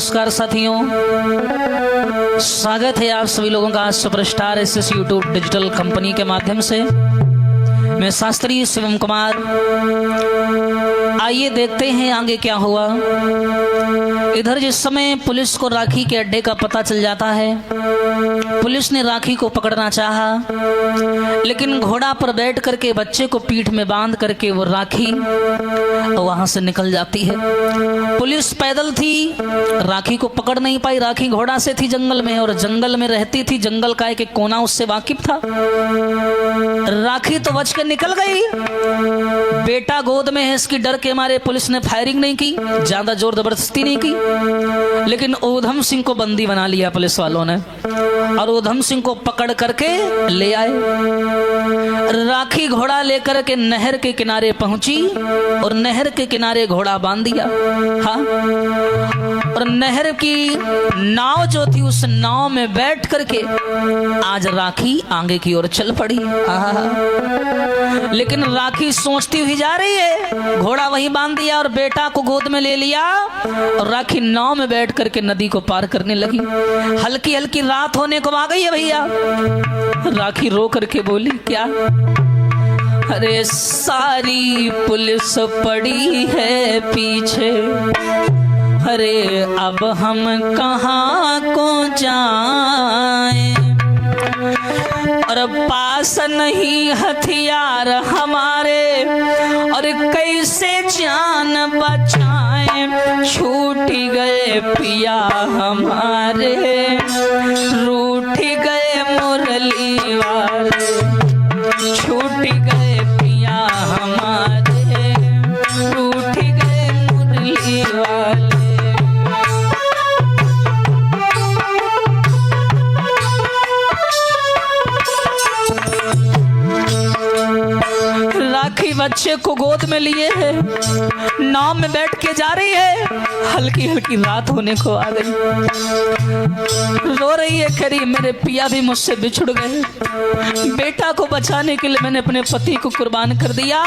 नमस्कार साथियों, स्वागत है आप सभी लोगों का superstar SS YouTube digital company के माध्यम से। मैं शास्त्री शिवम कुमार। आइए देखते हैं आगे क्या हुआ। इधर जिस समय पुलिस को राखी के अड्डे का पता चल जाता है, पुलिस ने राखी को पकड़ना चाहा, लेकिन घोड़ा पर बैठ करके बच्चे को पीठ में बांध करके वो राखी वहां से निकल जाती है। पुलिस पैदल थी, राखी को पकड़ नहीं पाई। राखी घोड़ा से थी जंगल में, और जंगल में रहती थी, जंगल का एक कोना उससे वाकिफ था। राखी तो बच के निकल गई। बेटा गोद में है, इसकी डर के मारे पुलिस ने फायरिंग नहीं की, ज्यादा जोर जबरदस्ती नहीं की, लेकिन ऊधम सिंह को बंदी बना लिया पुलिस वालों ने, और ऊधम सिंह को पकड़ करके ले आए। राखी घोड़ा लेकर के नहर के किनारे पहुंची, और नहर के किनारे घोड़ा बांध दिया। हाँ, और नहर की नाव जो थी, उस नाव में बैठ करके आज राखी आगे की ओर चल पड़ी। लेकिन राखी सोचती हुई जा रही है, घोड़ा वहीं बांध दिया और बेटा को गोद में ले लिया, और राखी नाव में बैठ करके नदी को पार करने लगी। हल्की हल्की रात होने को आ गई है भैया। राखी रो करके बोली, क्या? अरे सारी पुलिस पड़ी है पीछे, अरे अब हम कहाँ को जाएं, और पास नहीं हथियार हमारे, और कैसे जान बचाएं। छूट गए पिया हमारे, रूठ गए मुरली वाले, छूट गए पिया हमारे, रूठ गए मुरली वाले। राखी बच्चे को गोद में लिए है, नाव में बैठ के जा रही है। हल्की हल्की रात होने को आ गई, रो रही है, कह रही मेरे पिया भी मुझसे बिछुड़ गए, बेटा को बचाने के लिए मैंने अपने पति को कुर्बान कर दिया।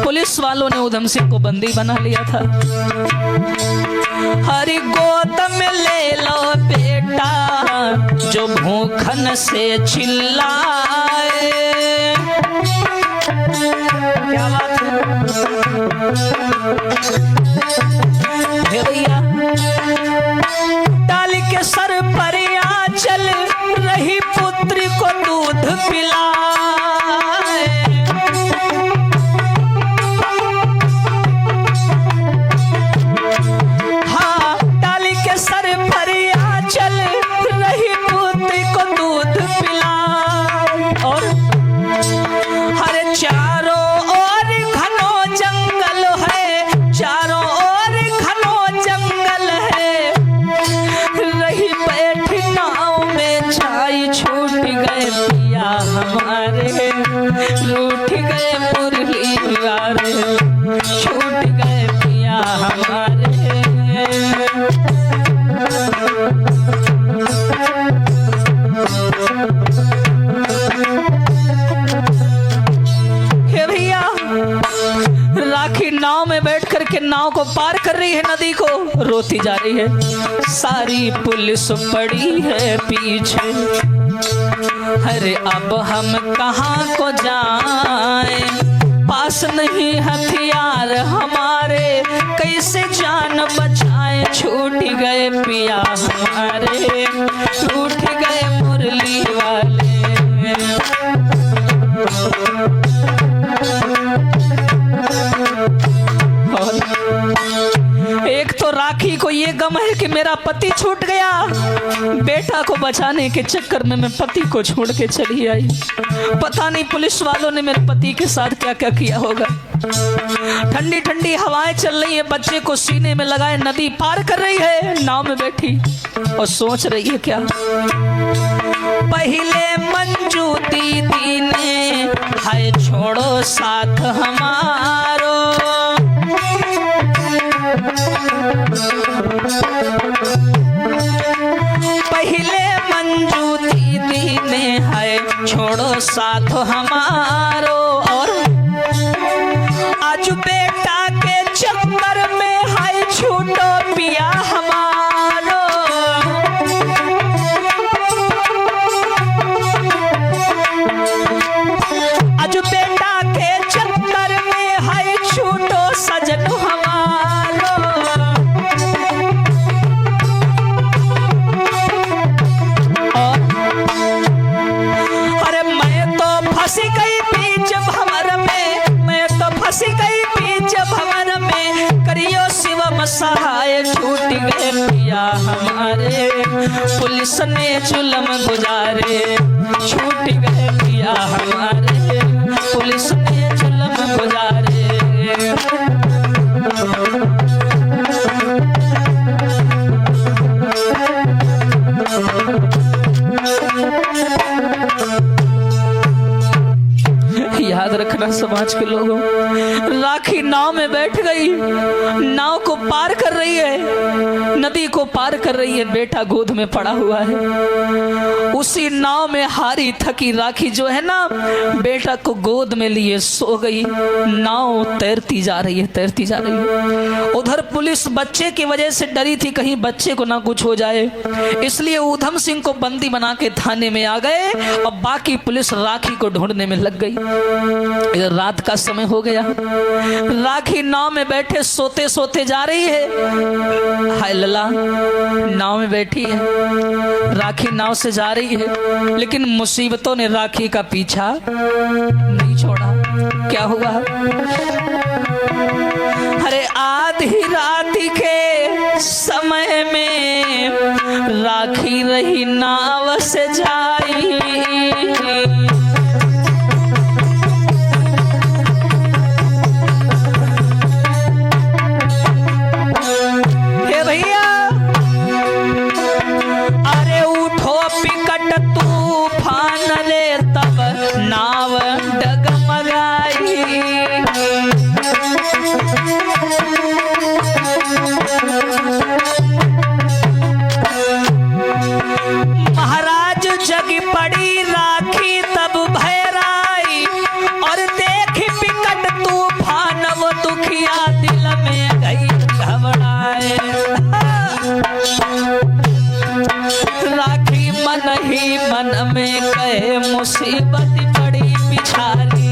पुलिस वालों ने ऊधम सिंह को बंदी बना लिया था। हरी गोद में ले लो बेटा, जो भूखन से चिल्लाए। क्या बात है भैया। डाल के सर पर आंचल, रही पुत्री को दूध पिलाए। हाँ, डाल के सर पर आंचल, रही पुत्री को दूध पिलाए। और हर चारों रूठ गए मुरली वाले, छूट गए पिया हमारे। हे भैया, राखी नाव में बैठ करके नाव को पार कर रही है, नदी को रोती जा रही है। सारी पुलिस पड़ी है पीछे, अरे अब हम कहाँ को जाएं, पास नहीं हथियार हमारे, कैसे जान बचाएं। छूट गए पिया हमारे, टूट गए मुरली वाले। एक तो राखी को ये गम है कि मेरा पति छूट गया, बेटा को बचाने के चक्कर में मैं पति को छोड़ के चली आई। पता नहीं पुलिस वालों ने मेरे पति के साथ क्या क्या किया होगा। ठंडी ठंडी हवाएं चल रही है, बच्चे को सीने में लगाए नदी पार कर रही है, नाव में बैठी और सोच रही है क्या। पहले मंजू दीदी ने हाय छोड़ो साथ हमारो, पहले मंजू दीदी ने है छोड़ो साथ हमारो, और आज बेटा के चक्कर में है छूटो पिया हमारो। सहाय छूट गए पिया हमारे, पुलिस ने जुल्म गुजारे छूट गए पिया हमारे, पुलिस ने जुल्म गुजारे। याद रखना समाज के लोगों, राखी नाव में बैठ गई, नाव को पार कर रही है, नदी को पार कर रही है, बेटा गोद में पड़ा हुआ है। उसी नाव में हारी थकी राखी जो है ना, बेटा को गोद में लिए सो गई। नाव तैरती जा रही है, तैरती जा रही है। उधर पुलिस बच्चे की वजह से डरी थी, कहीं बच्चे को ना कुछ हो जाए, इसलिए ऊधम सिंह को बंदी बना के थाने में आ गए और बाकी पुलिस राखी को ढूंढने में लग गई। रात का समय हो गया, राखी नाव में बैठे सोते सोते जा रही है। हाय लला, नाव में बैठी है, राखी नाव से जा रही है, लेकिन मुसीबतों ने राखी का पीछा नहीं छोड़ा। क्या हुआ? अरे आधी रात के समय में राखी रही नाव से जाई, नाव डगमगाई। महाराज जगी पड़ी राखी तब भैराई, और देख बिकट तूफान वो दुखिया दिल में गई घबराए। राखी मन ही मन में कहे मुसीबत पड़ी पिछारी,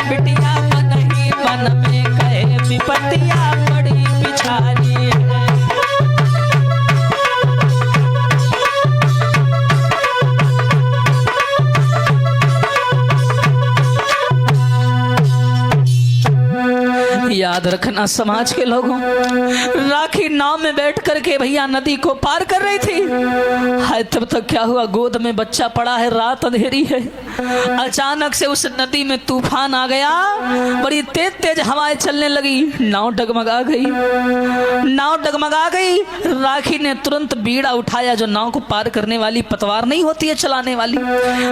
बिटिया मन ही मन में कहे विपत्तियां पड़ी पिछारी। याद रखना समाज के लोगों, राखी नाव में बैठ करके भैया नदी को पार कर रही थी। हाय तब तक क्या हुआ, गोद में बच्चा पड़ा है, रात अंधेरी है, अचानक से उस नदी में तूफान आ गया, बड़ी तेज तेज हवाएं चलने लगी, नाव डगमगा गई, नाव डगमगा गई। राखी ने तुरंत बीड़ा उठाया, जो नाव को पार करने वाली पतवार नहीं होती है चलाने वाली,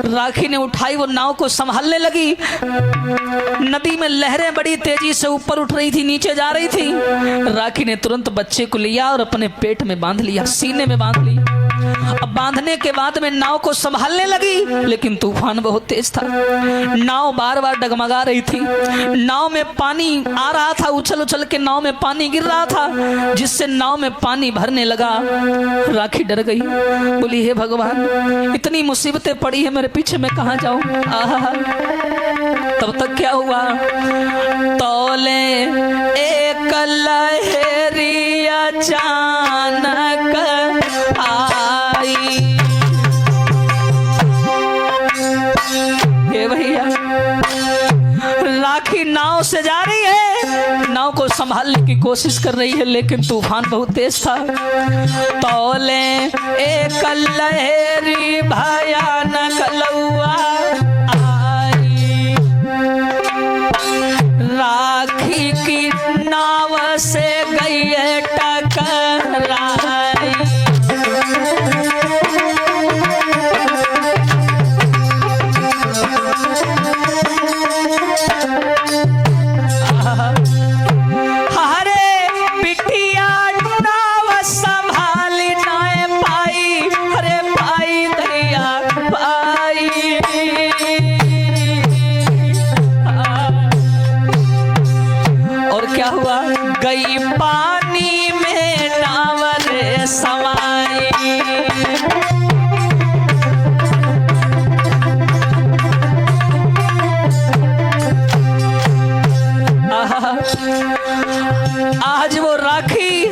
राखी ने उठाई, वो नाव को संभालने लगी। नदी में लहरें बड़ी तेजी से ऊपर उठ रही थी, नीचे जा रही थी। राखी ने तुरंत बच्चे को लिया और अपने पेट में बांध लिया, सीने में बांध ली। अब बांधने के बाद में नाव को संभालने लगी, लेकिन तूफान बहुत तेज था, नाव बार बार डगमगा रही थी, नाव में पानी आ रहा था, उछल उछल के नाव में पानी गिर रहा था, जिससे नाव में पानी भरने लगा। राखी डर गई, बोली हे भगवान, इतनी मुसीबतें पड़ी है मेरे पीछे, मैं कहाँ जाऊं। तब तक क्या हुआ, तौले एक लहरी अचानक आई। हे भैया, राखी नाव से जा रही है, नाव को संभालने की कोशिश कर रही है, लेकिन तूफान बहुत तेज था। तौले एक लहरी भयानक लौआ आई, राखी की नाव से गई है टकराई। गई पानी में नावल समाई, आज वो राखी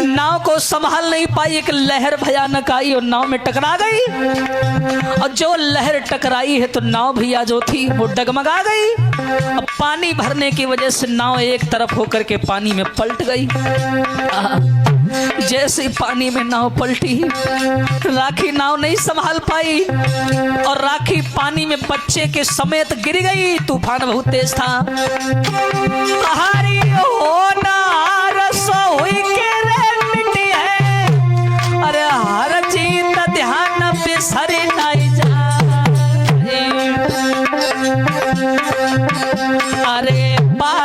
नाव को संभाल नहीं पाई, एक लहर भयानक आई और नाव में टकरा गई। और जो लहर टकराई है तो नाव भी आज जो थी वो डगमगा गई। अब पानी भरने की वजह से नाव एक तरफ होकर के पानी में पलट गई। जैसे पानी में नाव पलटी, राखी नाव नहीं संभाल पाई और राखी पानी में बच्चे के समेत गिर गई। तूफान बहुत तेज था। हरी होना रसोई के रे मिट्टी है, अरे हर चीज ध्यान बिसर नहीं जाए। अरे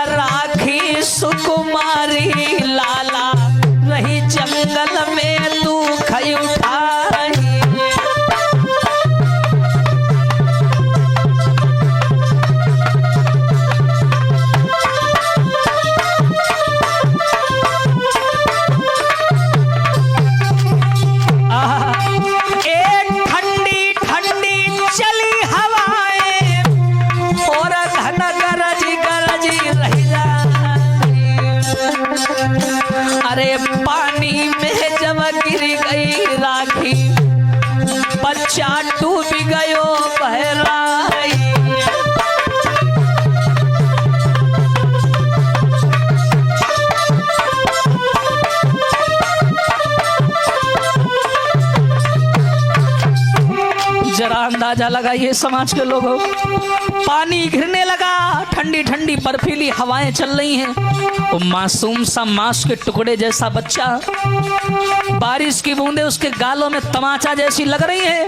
राखी सुकुमारी लाला रही जंगल में तू खई उठाई। एक ठंडी ठंडी चली हवाएं और घन गरजी गरजी रही जाए। अरे पानी में जब गिर गई राखी, बच्चा डूब गयो बहराई। जरा अंदाजा लगाइए समाज के लोगों, पानी घिरने लगा, ठंडी ठंडी बर्फीली हवाएं चल रही हैं। वो मासूम सा मांस के टुकड़े जैसा बच्चा, बारिश की बूंदें उसके गालों में तमाचा जैसी लग रही हैं।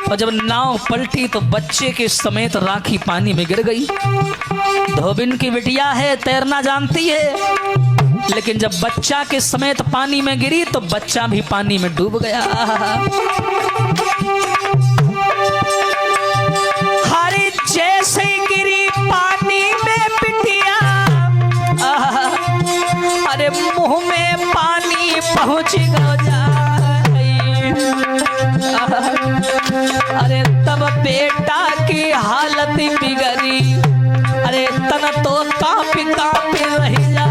और जब नाव पलटी तो बच्चे के समेत राखी पानी में गिर गई। धोबिन की बिटिया है, तैरना जानती है, लेकिन जब बच्चा के समेत पानी में गिरी तो बच्चा भी पानी में डूब गया। हरी जैसे गिरी पानी में बिटिया, अरे मुंह में पानी पहुंच गया। अरे तब बेटा की हालत बिगड़ी, अरे तन तो कांपी कांपी रही जा।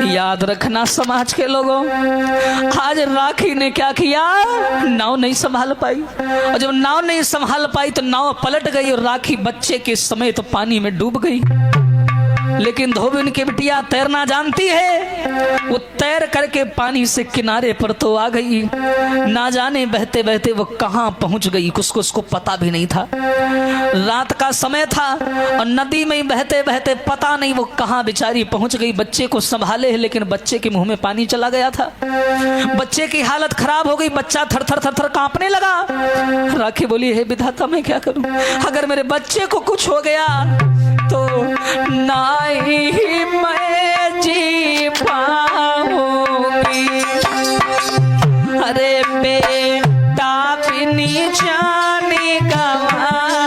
याद रखना समाज के लोगों, आज राखी ने क्या किया, नाव नहीं संभाल पाई। और जब नाव नहीं संभाल पाई तो नाव पलट गई और राखी बच्चे के समेत तो पानी में डूब गई। लेकिन धोबिन की बिटिया तैरना जानती है, वो तैर करके पानी से किनारे पर तो आ गई। ना जाने बहते बहते वो कहाँ पहुंच गई, कुछ उसको पता भी नहीं था। रात का समय था और नदी में बहते बहते पता नहीं वो कहाँ बेचारी पहुंच गई। बच्चे को संभाले है लेकिन बच्चे के मुंह में पानी चला गया था। बच्चे की हालत खराब हो गई, बच्चा थर थर थर थर कांपने लगा। राखी बोली, हे विधाता मैं क्या करूं, अगर मेरे बच्चे को कुछ हो गया तो नहीं मैं जी पाऊंगी। अरे बेटा बिनी जाने गवाऊंगी।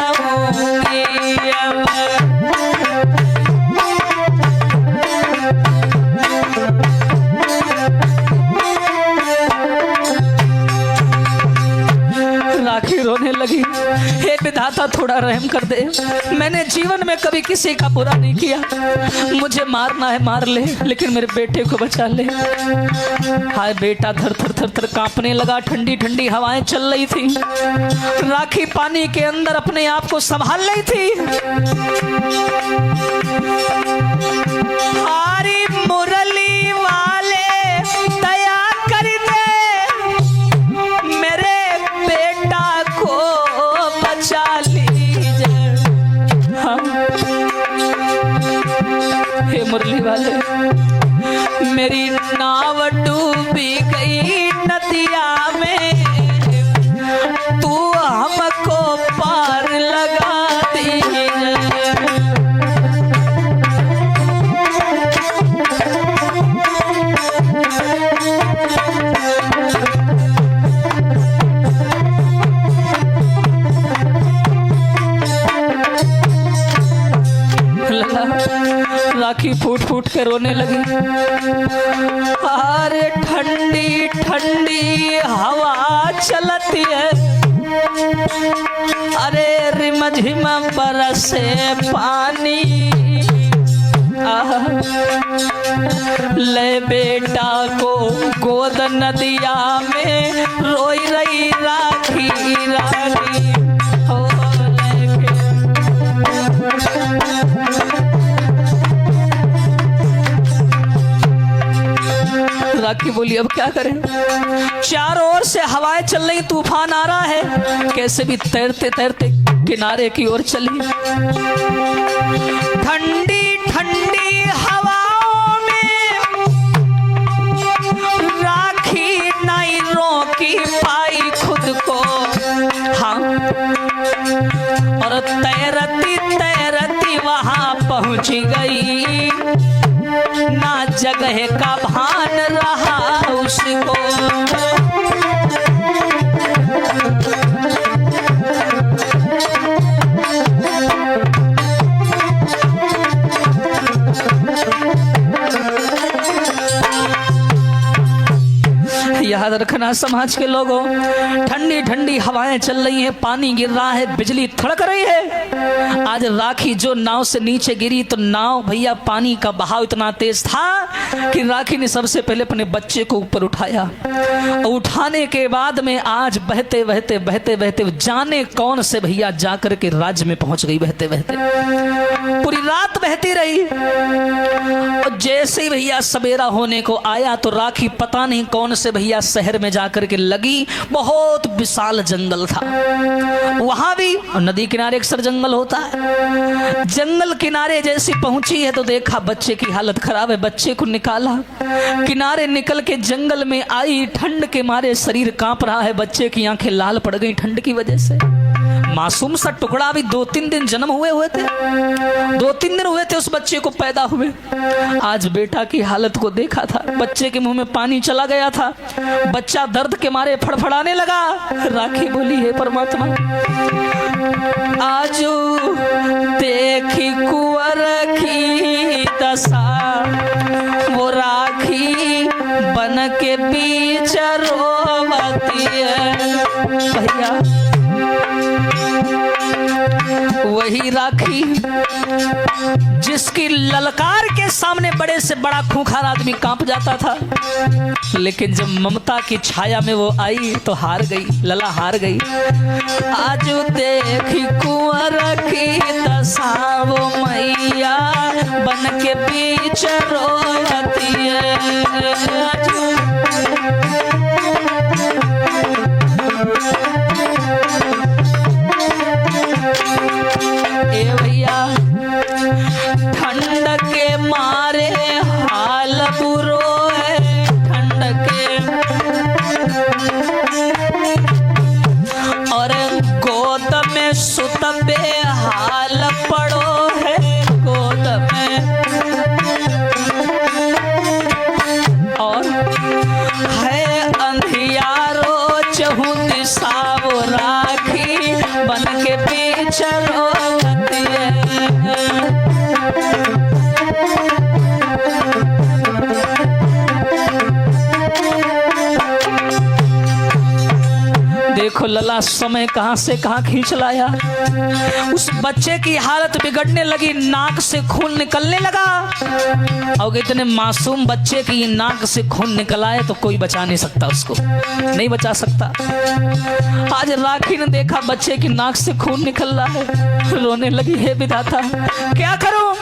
राखी रोने लगी, हे विधाता थोड़ा रहम कर दे, मैंने जीवन में कभी किसी का बुरा नहीं किया, मुझे मारना है मार ले लेकिन मेरे बेटे को बचा ले। हाय बेटा थर थर थर थर कांपने लगा, ठंडी ठंडी हवाएं चल रही थी। राखी पानी के अंदर अपने आप को संभाल रही थी। हरी मुरली वाले दया कर दे, मेरे बेटा को बचा लीजिए। हे मुरली वाले, मेरी नाव डूबी गई नदिया में, तू हमको पार लगा दीजिए। राखी फूट फूट के रोने लगी। अरे ठंडी ठंडी हवा चलती है, अरे रिमझिम बरसे पानी, ले बेटा को गोद नदिया में रोई रही राखी रानी हो लेके। राखी बोली अब क्या करें, चारों ओर से हवाएं चल रही, तूफान आ रहा है, कैसे भी तैरते तैरते किनारे की ओर चली। ठंडी ठंडी हवाओं में राखी नहीं रोकी पाई खुद को, हाँ, और तैरती तैरती वहां पहुंच गई, ना जगह का भान रहा उसको। याद रखना समाज के लोगों, ठंडी ठंडी हवाएं चल रही हैं, पानी गिर रहा है, बिजली थड़क रही है। आज राखी जो नाव से नीचे गिरी तो नाव भैया पानी का बहाव इतना तेज था कि राखी ने सबसे पहले अपने बच्चे को ऊपर उठाया, और उठाने के बाद में आज बहते बहते बहते बहते जाने कौन से भैया जाकर के राज्य में पहुंच गई। बहते बहते पूरी रात बहती रही, और जैसे ही भैया सवेरा होने को आया तो राखी पता नहीं कौन से भैया शहर में जाकर के लगी। बहुत विशाल जंगल था, वहां भी नदी किनारे अक्सर जंगल होता है। जंगल किनारे जैसी पहुंची है तो देखा बच्चे की हालत खराब है, बच्चे को निकाला, किनारे निकल के जंगल में आई, ठंड के मारे शरीर कांप रहा है, बच्चे की आंखें लाल पड़ गई ठंड की वजह से। मासूम सा टुकड़ा, अभी 2-3 दिन जन्म हुए थे, 2-3 दिन हुए थे उस बच्चे को पैदा हुए। आज बेटा की हालत को देखा था, बच्चे के मुंह में पानी चला गया था, बच्चा दर्द के मारे फड़फड़ाने लगा। राखी बोली हे परमात्मा, आजू देखी कुंवर की दशा, वो राखी बन के बीच रोवती है। भैया वही राखी जिसकी ललकार के सामने बड़े से बड़ा खूंखार आदमी कांप जाता था, लेकिन जब ममता की छाया में वो आई तो हार गई, लला हार गई। आज देखी कुंवर की दशा, वो मैया बन के बीच रोती है। ए भैया ठंड के मारे हाल बुरो है, ठंड के, और गोद में सुत बेहाल पड़ो है, गोद में, और है अंधियारो चहु दिशा, वो राखी बन के बीच रोती है। देखो लला समय कहां से कहां खींच लाया। उस बच्चे की हालत बिगड़ने लगी, नाक से खून निकलने लगा, और इतने मासूम बच्चे की नाक से खून निकल आए तो कोई बचा नहीं सकता, उसको नहीं बचा सकता। आज राखी ने देखा बच्चे की नाक से खून निकल रहा है, रोने लगी हे विधाता क्या करूं,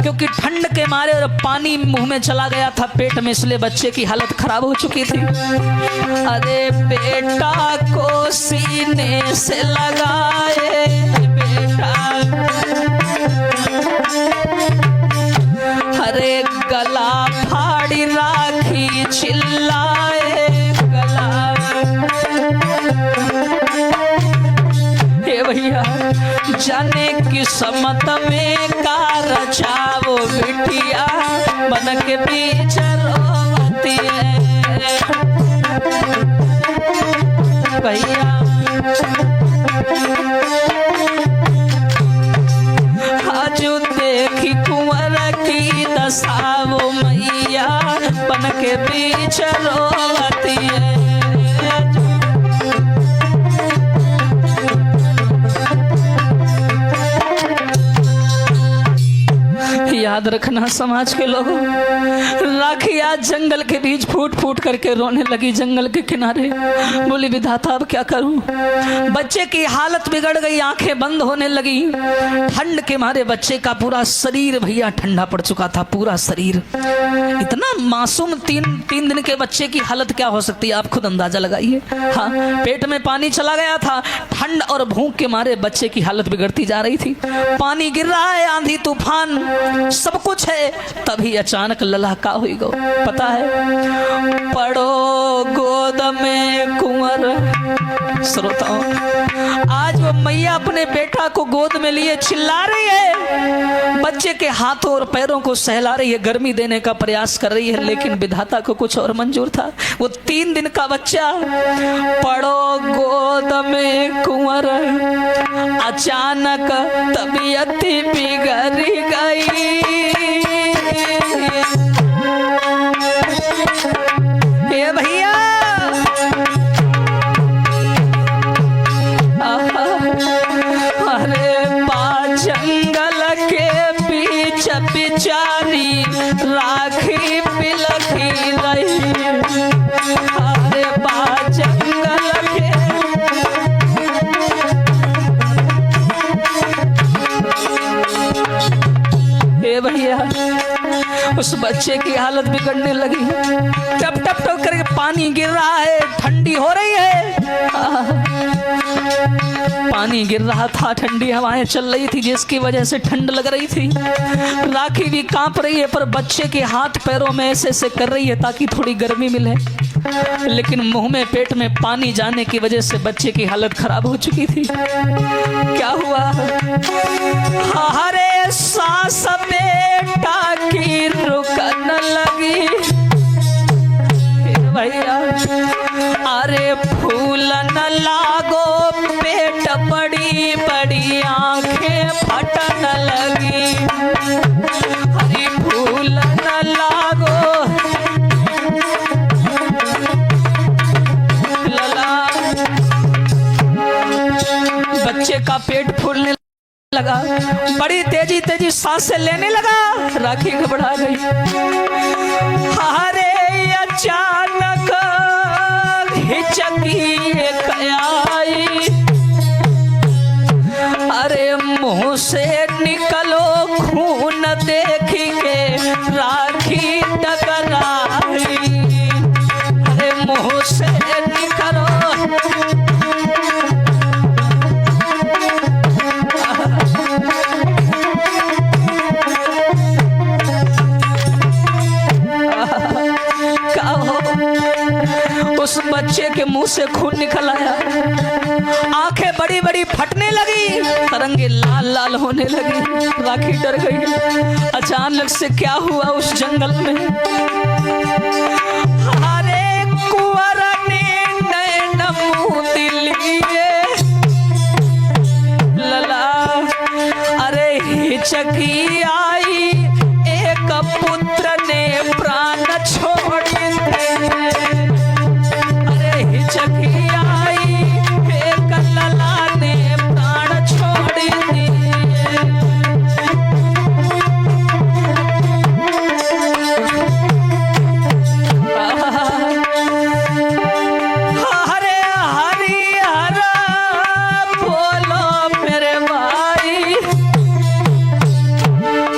क्योंकि ठंड के मारे और पानी मुंह में चला गया था पेट में, इसलिए बच्चे की हालत खराब हो चुकी थी। अरे बेटा को सीने से लगाए, बेटा, अरे गला फाड़ी राखी चिल्लाए, गला, हे भैया जाने किस्मत में का रचा, वो बिटिया बन के बीच रोती है। भैया आज देखी कुंवर की दशा, वो के बीच रोवती है। याद रखना समाज के लोगों, राखी आज जंगल के बीच फूट फूट करके रोने लगी जंगल के किनारे। बोली विधाता अब क्या करूं। बच्चे की हालत बिगड़ गई, आंखें बंद होने लगी। ठंड के मारे बच्चे का पूरा शरीर भैया ठंडा पड़ चुका था, पूरा शरीर। इतना मासूम तीन दिन के बच्चे की हालत क्या हो सकती है आप खुद अंदाजा लगाइए। हाँ, पेट में पानी चला गया था। ठंड और भूख के मारे बच्चे की हालत बिगड़ती जा रही थी। पानी गिर रहा है, आंधी तूफान सब कुछ है। तभी अचानक ललका हुई गो, पता है, पड़ो गोद में कुंवर। श्रोताओं, आज वो मैया अपने बेटा को गोद में लिए चिल्ला रही है, बच्चे के हाथों और पैरों को सहला रही है, गर्मी देने का प्रयास कर रही है, लेकिन विधाता को कुछ और मंजूर था। वो 3 दिन का बच्चा पड़ो गोद में कुंवर, अचानक तबीयत बिगड़ गई। ये भैया अरे जंगल के बीच बिचारी राखी बिलखी रही। अरे जंगल के भैया उस बच्चे की हालत बिगड़ने लगी। टप टप टप करके पानी गिर रहा है, ठंडी हो रही है। पानी गिर रहा था, ठंडी हवाएं चल रही थी, जिसकी वजह से ठंड लग रही थी। राखी भी कांप रही है, पर बच्चे के हाथ पैरों में ऐसे ऐसे कर रही है ताकि थोड़ी गर्मी मिले। लेकिन मुंह में पेट में पानी जाने की वजह से बच्चे की हालत खराब हो चुकी थी। क्या हुआ, हरे सांस बेटा की रुकन लगी। भैया अरे फूल न लागो, पेट बड़ी बड़ी आंखें फटन लगी। अरे फूल न लागो, बच्चे का पेट फूलने लगा, बड़ी तेजी तेजी सांसें लेने लगा। राखी घबरा गई। अरे अचानक हिचकी एक आई, अरे मुंह से निकलो खून देख के राखी टकराई। अरे मुंह से निकलो, उस बच्चे के मुंह से खून निकल आया, आंखें बड़ी बड़ी फटने लगी, तरंगे लाल लाल होने लगी। राखी डर गई। अचानक से क्या हुआ उस जंगल में, अरे कुंवर ने नैन मुंह लिए लला। अरे हिचकी आई, एक पुत्र ने प्राण छोड़ दिए। हिचकी आई, एक लला ने प्राण छोड़ दिए। हरे हरि हरा बोलो मेरे भाई,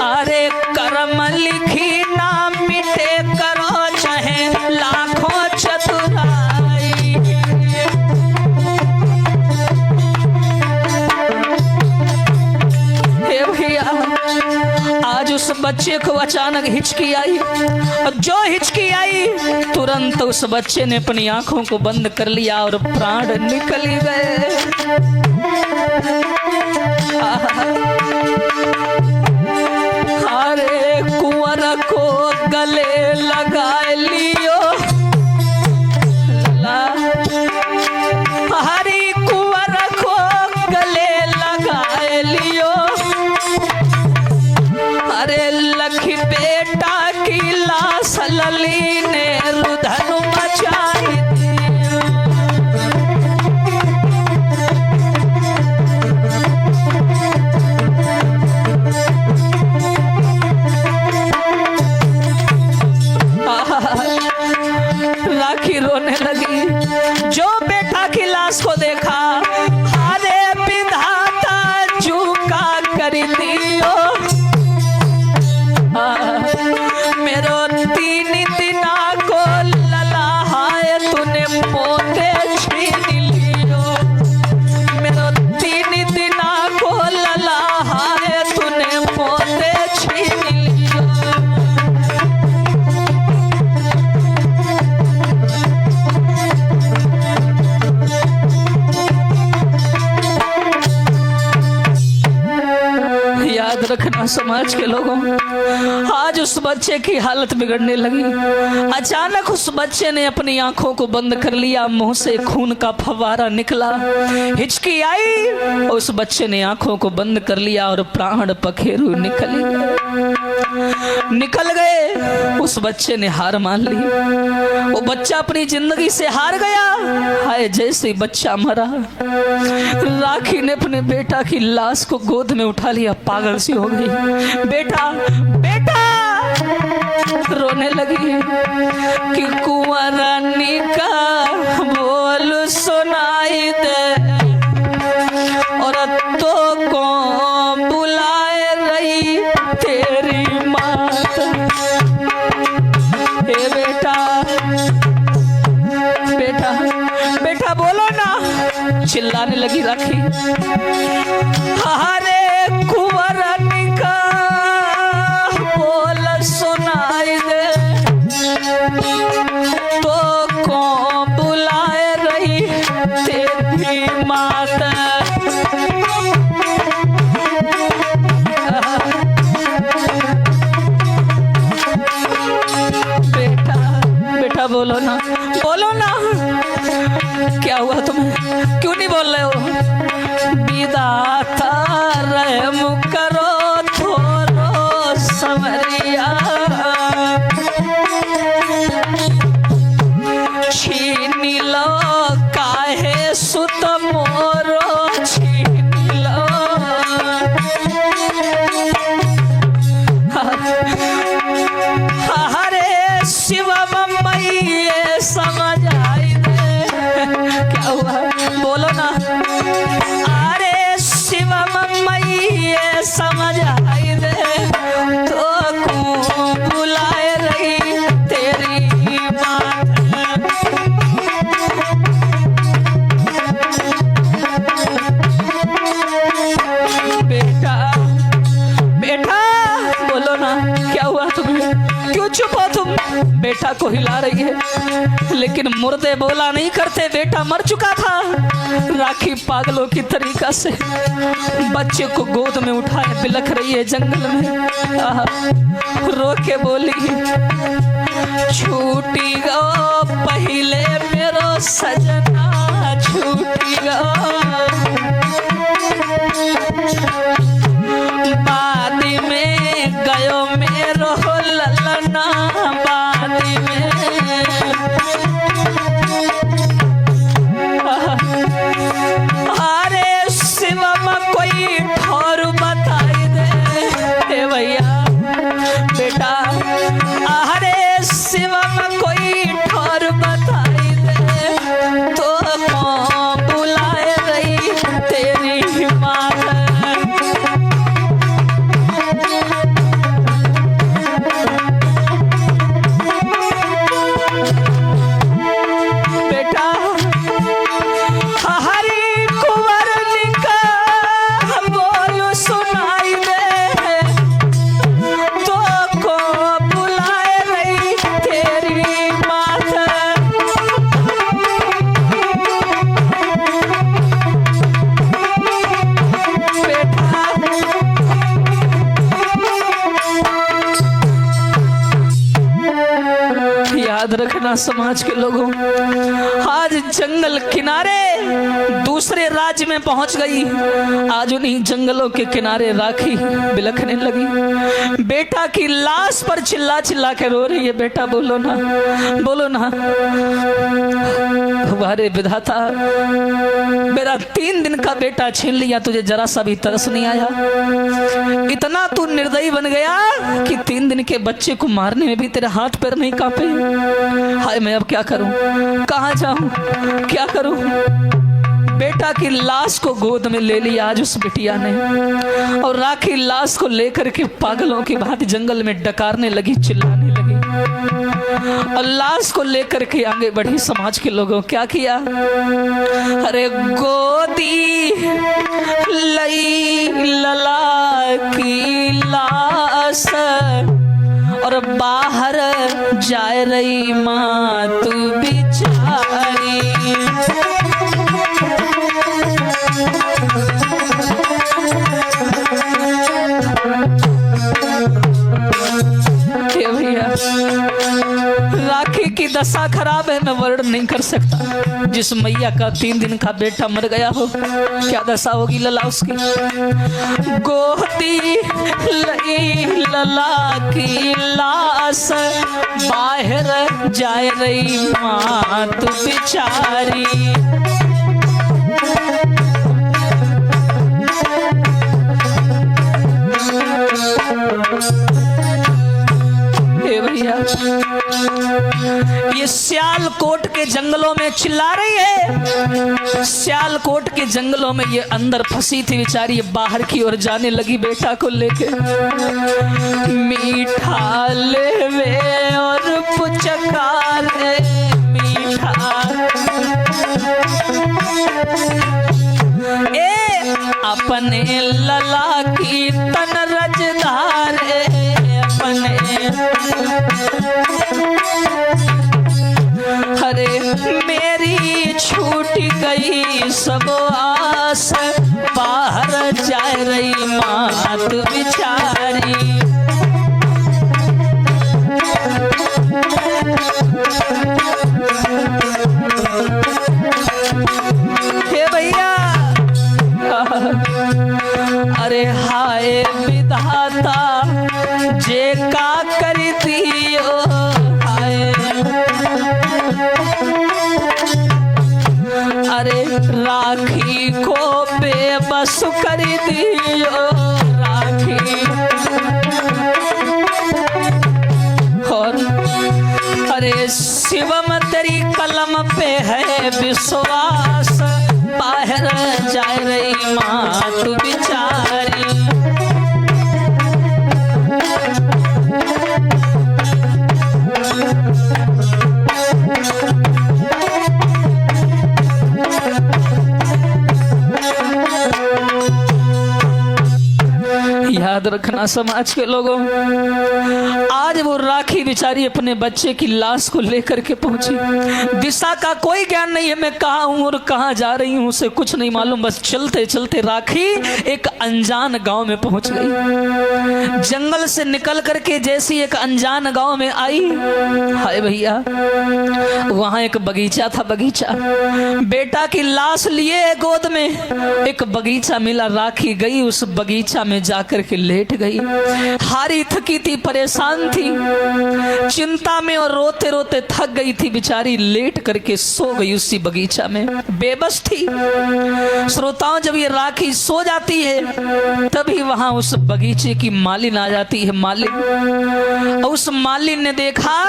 अरे कर्म लिखी ना मिटे, करो चाहे लाखों चतुराई। आज उस बच्चे को अचानक हिचकी आई, और जो हिचकी आई तुरंत उस बच्चे ने अपनी आंखों को बंद कर लिया और प्राण निकल गए। अरे कुंवर को गले लगा लियो, हरी कुंवर को गले लगा लियो। अरे लखी बेटा की लाश लली ने रोने लगी। जो बेटा की लाश को देखा, अरे विधाता झुका कर दियो, मेरो 3 दिना को लला है तूने पोते छीन लियो, मेरो 3 दिना को लला है तूने पोते छीन लियो। याद रखना समाज के लोगों, आज उस बच्चे की हालत बिगड़ने लगी। अचानक उस बच्चे ने अपनी आंखों को बंद कर लिया, मुंह से खून का फव्वारा निकला, हिचकी आई, उस बच्चे ने आंखों को बंद कर लिया और प्राण पखेरु निकल गए। उस बच्चे ने हार मान ली, वो बच्चा अपनी जिंदगी से हार गया। हाय, जैसे ही बच्चा मरा, राखी ने अपने बेटा की लाश को गोद में उठा लिया, पागल सी हो गई। बेटा बेटा रोने लगी कि कुंवरानी का बोल सुनाई दे और तो को बुलाए रही तेरी मात। हे बेटा बेटा बेटा बोलो ना, चिल्लाने लगी राखी। हरे कुंवरानी का बोल सुनाई दे, तो कौन बुलाए रही तेरी माता। बेटा बेटा बोलो ना, बोलो ना, क्या हुआ तुम्हें, क्यों नहीं बोल रहे हो? विधाता रहम करो थोरो समरिया, छीन लो काहे सुत मोरो, छीन लो। हरे शिव मैये समझ आई दे, क्या हुआ बोलो ना। अरे शिव मैये समझ आई दे, तो को बुलाए रही तेरी मात। बेटा बेटा बोलो ना, क्या हुआ तुम्हें, क्यों चुप हो तुम? बेटा को हिला रही है, लेकिन मुर्दे बोला नहीं करते, बेटा मर चुका था। राखी पागलों की तरीका से बच्चे को गोद में उठाए बिलख रही है जंगल में। रो के बोली, छूटी गो पहले मेरो सजना, छूटी गो बाद में गयो मेरो ललना, बाद में। अरे शिवम कोई ठौर बताई दे, हे भैया बेटा, अरे शिवम कोई ठौर बताई दे, तो कौन बुलाए रही तेरी माता। याद रखना समाज के लोगों, आज जंगल किनारे दूसरे राज्य में पहुंच गई। आज उन्हीं जंगलों के किनारे राखी बिलखने लगी, बेटा की लाश पर चिल्ला चिल्ला के रो रही है। बेटा बोलो ना, बोलो ना, अरे विधाता, मेरा 3 दिन का बेटा छीन लिया, तुझे जरा सा भी तरस नहीं आया? इतना तू निर्दयी बन गया कि 3 दिन के बच्चे को मारने में भी तेरे हाथ पैर नहीं कांपे? हाय मैं अब क्या करूं, कहां जाऊं, क्या करूं? बेटा की लाश को गोद में ले लिया आज उस बिटिया ने, और राखी लाश को लेकर के पागलों की भांति जंगल में डकारने लगी, चिल्लाने लगी, और लाश को लेकर के आगे बढ़ी। समाज के लोगों क्या किया? अरे गोदी लई लला की लाश और बाहर जा रही माँ तू बिचारी। राखी की दशा खराब है, मैं वर्णन नहीं कर सकता। जिस मैया का 3 दिन का बेटा मर गया हो, क्या दशा होगी लला उसकी। गोदी लई लला की लाश बाहर जा रही माँ तू बेचारी। भैया ये सियालकोट के जंगलों में चिल्ला रही है। सियालकोट के जंगलों में ये अंदर फंसी थी बेचारी, ये बाहर की ओर जाने लगी बेटा को लेके। मीठा लेवे और पुचकारे मीठा, ए अपने लला की तन रजधारे, अरे मेरी छूट गई सब आस, बाहर जा रही माँ तू बिचारी। हे भैया, अरे हाय विधाता जे का करती ओ हाय, अरे राखी को बेबस कर दियो राखी। और अरे शिवम तेरी कलम पे है विश्वास, बाहर जा रही माँ तू बिचारी। याद रखना समाज के लोगों, आज वो राखी बेचारी अपने बच्चे की लाश को लेकर के पहुंची। दिशा का कोई ज्ञान नहीं है, मैं कहाँ हूं और कहाँ जा रही हूं उसे कुछ नहीं मालूम। बस चलते चलते राखी एक अनजान गांव में पहुंच गई। जंगल से निकल करके जैसी एक अनजान गांव में आई, हाय भैया वहां एक बगीचा था। बगीचा, बेटा की लाश लिए गोद में एक बगीचा मिला। राखी गई उस बगीचा में जाकर के लेट गई। हारी थकी थी, परेशान थी, चिंता में और रोते रोते थक गई थी बेचारी। लेट करके सो गई उसी बगीचा में, बेबस थी। श्रोताओं, जब ये राखी सो जाती है तभी वहां उस बगीचे की मालिन आ जाती है। मालिन, उस मालिन ने देखा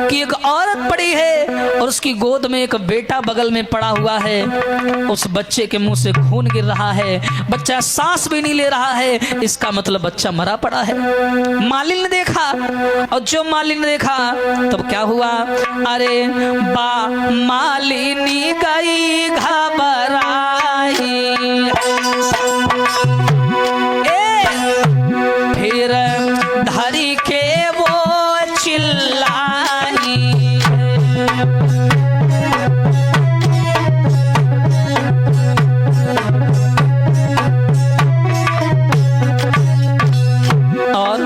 कि एक औरत पड़ी है और उसकी गोद में एक बेटा बगल में पड़ा हुआ है। उस बच्चे के मुंह से खून गिर रहा है, बच्चा सांस भी नहीं ले रहा है, इसका मतलब बच्चा मरा पड़ा है। मालिन ने देखा, और जो मालिन ने देखा तब क्या हुआ? अरे बा मालिनी गई घबराई, फिर धरी के वो चिल्लाई। और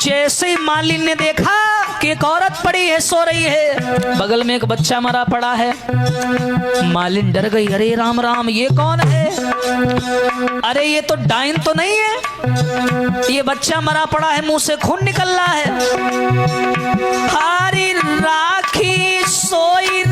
जैसे ही मालिन ने देखा कि एक औरत पड़ी है, सो रही है, बगल में एक बच्चा मरा पड़ा है, मालिन डर गई। अरे राम राम, ये कौन है? अरे ये तो डाइन तो नहीं है, ये बच्चा मरा पड़ा है, मुंह से खून निकल रहा है। हारी राखी सोई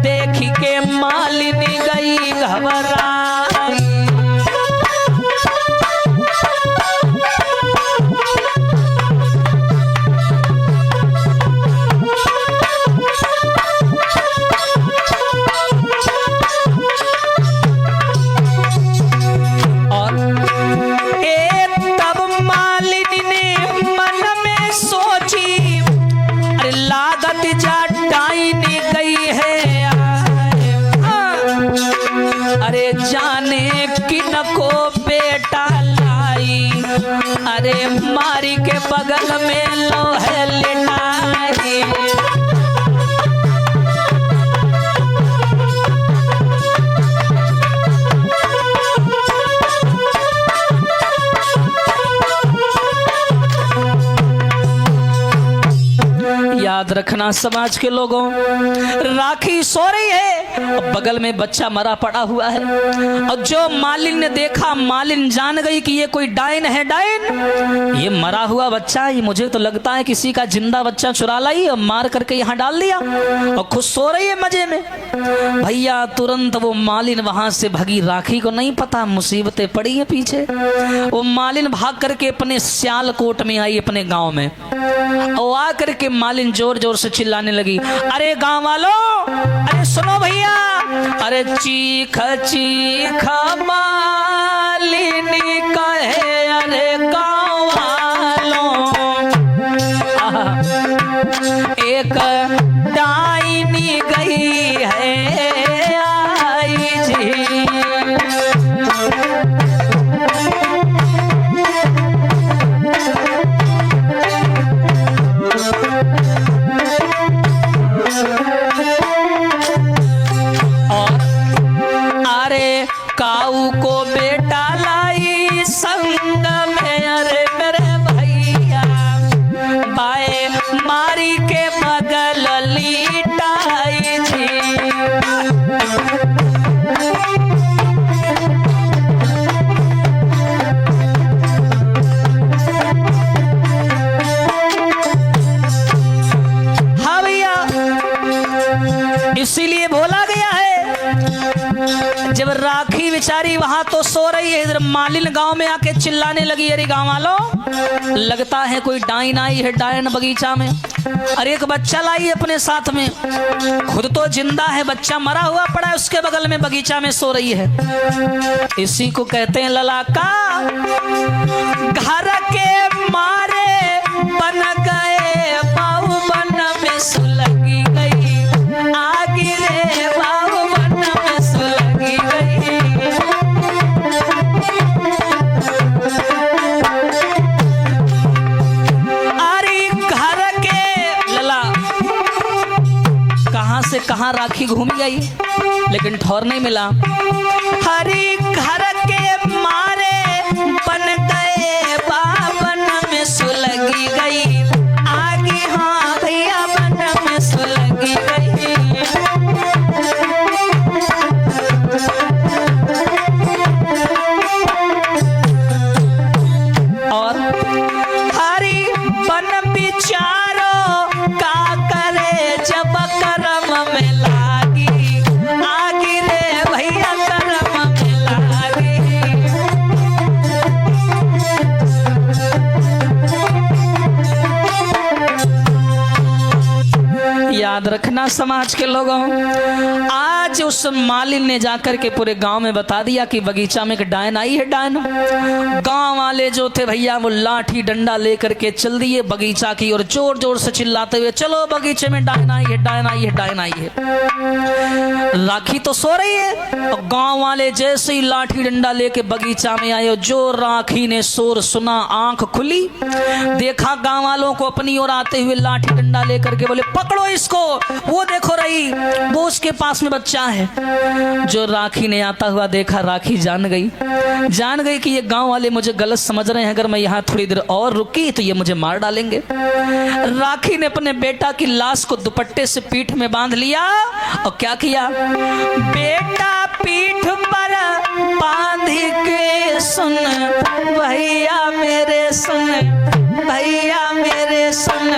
देख के मालिनी गई घबराई। जाने किन को बेटा लाई, अरे मारी के बगल में लोहे लिटाई। याद रखना समाज के लोगों, राखी सो रही है, बगल में बच्चा मरा पड़ा हुआ है, और जो मालिन ने देखा, मालिन जान गई कि ये कोई डायन है। डायन, ये मरा हुआ बच्चा, ये मुझे तो लगता है किसी का जिंदा बच्चा चुरा लाई और मार करके यहाँ डाल दिया, और खुद सो रही है मजे में। भैया तुरंत वो मालिन वहां से भगी। राखी को नहीं पता मुसीबतें पड़ी है पीछे। वो मालिन भाग करके अपने सियालकोट में आई, अपने गांव में, और आ करके मालिन जोर जोर से चिल्लाने लगी, अरे गांव वालों, अरे सुनो भैया, अरे चीख चीख मालिनी कहे, अरे गांव वालों, एक डाइनी गई है आई जी। काऊ को बेटा लाई संग में, अरे मेरे भैया, बाए मारी के बगल लिटाई थी। हाँ भैया, इसीलिए बोला गया है, जब राखी बेचारी वहां तो सो रही है, इधर मालिन गांव में आके चिल्लाने लगी, अरे गांव वालों, लगता है कोई डायन आई है, डायन बगीचा में, अरे एक बच्चा लाई अपने साथ में, खुद तो जिंदा है, बच्चा मरा हुआ पड़ा है उसके बगल में, बगीचा में सो रही है। इसी को कहते हैं ललाका, घर के मारे बन गए बाबू, बन में सुलगी गई आगे रे बाबू, बन में सुलगी गई। अरे घर के लला, कहां से कहां राखी घूम गई, लेकिन ठौर नहीं मिला। हरी घर के मारे बन गए बाबन में सुलगी गई आगे, हाँ भैया बन में सुलगी गई। और हरी बन बिचारो का करे, जब करम में लागी आगे रे भैया, करम में लागी। याद रखना समाज के लोगों, आज उस मालिन ने जाकर के पूरे गांव में बता दिया कि बगीचा में एक डायन आई है। डायन, गांव वाले जो थे भैया वो लाठी डंडा लेकर के चल दिए बगीचा की और जोर जोर से चिल्लाते हुए, चलो बगीचे में डायन आई है, डायन आई है, डायन आई है। राखी तो सो रही है और गांव वाले जैसे ही लाठी डंडा लेके बगीचा में आए, जो राखी ने शोर सुना, आंख खुली, देखा गांव वालों को अपनी ओर आते हुए लाठी डंडा लेकर के, बोले पकड़ो इसको, वो देखो रही, वो उसके पास में बच्चा है। जो राखी ने आता हुआ देखा, राखी जान गई कि ये गांव वाले मुझे गलत समझ रहे हैं, अगर मैं यहाँ थोड़ी देर और रुकी तो ये मुझे मार डालेंगे। राखी ने अपने बेटा की लाश को दुपट्टे से पीठ में बांध लिया और क्या किया, बेटा पीठ पर बांध के सुन भैया मेरे, सुन भैया मेरे, सुन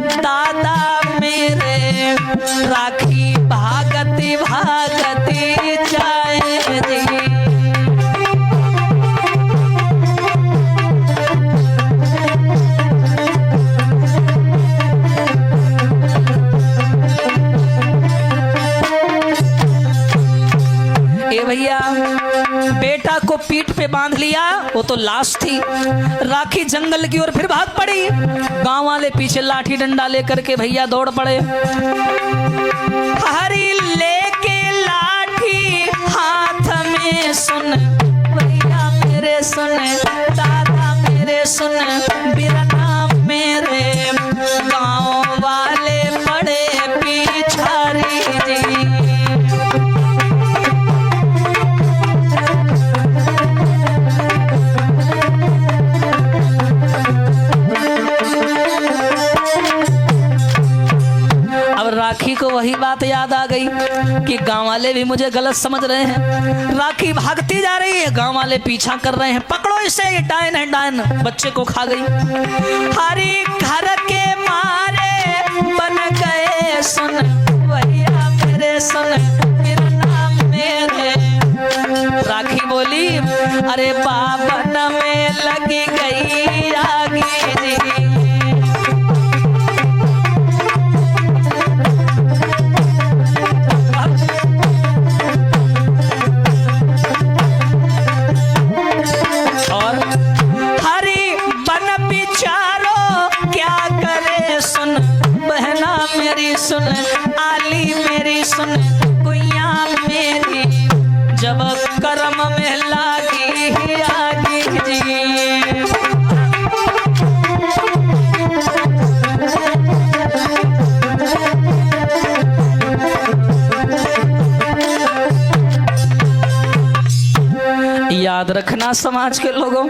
दादा मेरे, राखी भाग भैया बेटा को पीठ पे बांध लिया, वो तो लाश थी। राखी जंगल की ओर फिर भाग पड़ी। गांव वाले पीछे लाठी डंडा लेकर के भैया दौड़ पड़े। हरी लेके लाठी हाथ में, सुन भैया मेरे सुन, दादा मेरे सुन, बिरना मेरे, गांव वाले पड़े पिछारी जी। राखी को वही बात याद आ गई कि गांव वाले भी मुझे गलत समझ रहे हैं। राखी भागती जा रही है, गांव वाले पीछा कर रहे हैं, पकड़ो इसे, ये डायन है डायन, बच्चे को खा गई। हरी घर के मारे बन गए, सुन भैया मेरे सुन, बिरना मेरे। राखी बोली अरे बाबन में लगी गई आगी जी। सुन आली मेरी सुन, गुइया मेरी, जब करम में लागी आगी जी। याद रखना समाज के लोगों,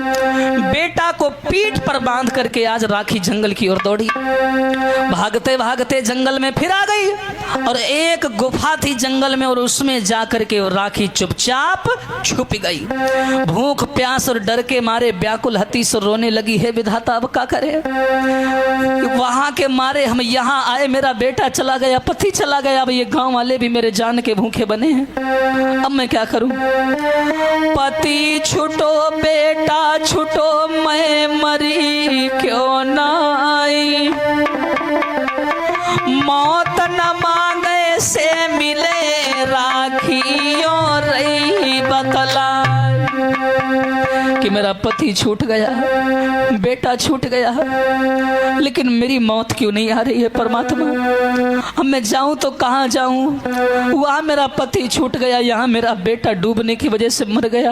बेटा को पीठ पर बांध करके आज राखी जंगल की ओर दौड़ी। भागते भागते जंगल में फिर आ गई और एक गुफा थी जंगल में, और उसमें जाकर के राखी चुपचाप छुप गई। भूख प्यास और डर के मारे व्याकुल हती से रोने लगी, है विधाता अब क्या करे, वहां के मारे हम यहाँ आए, मेरा बेटा चला गया, पति चला गया, अब ये गांव वाले भी मेरे जान के भूखे बने हैं, अब मैं क्या करूं। पति छुटो बेटा छुटो, मैं मरी क्यों ना आई, मौत न मांगे से मिले, राखियों रही बतला कि मेरा पति छूट गया, बेटा छूट गया, लेकिन मेरी मौत क्यों नहीं आ रही है परमात्मा। अब मैं जाऊं तो कहां जाऊं, वहां मेरा पति छूट गया, यहाँ मेरा बेटा डूबने की वजह से मर गया,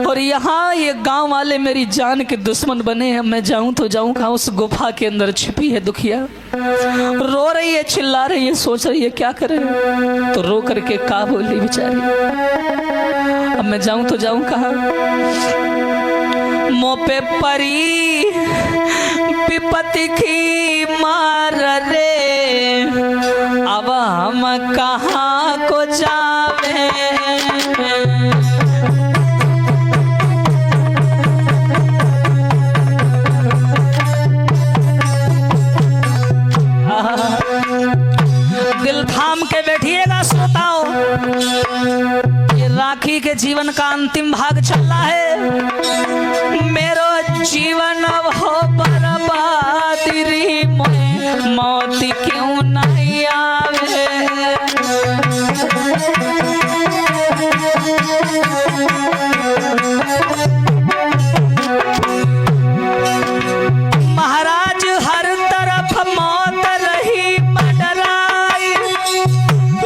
और यहाँ ये गांव वाले मेरी जान के दुश्मन बने हैं। मैं जाऊं तो जाऊं कहां, उस गुफा के अंदर छिपी है दुखिया, रो रही है, चिल्ला रही है, सोच रही है क्या करे, तो रो करके का बोली बेचारी, अब मैं जाऊं तो जाऊं कहां। मोपे परी विपत्ति की मार रे, अब हम कहां को जावे, दिल थाम के बैठिएगा श्रोताओ, ये राखी के जीवन का अंतिम भाग चल रहा है। मेरो जीवन अब हो बर्बाद री, मौत क्यों नहीं आवे, महाराज हर तरफ मौत रही मंडराई,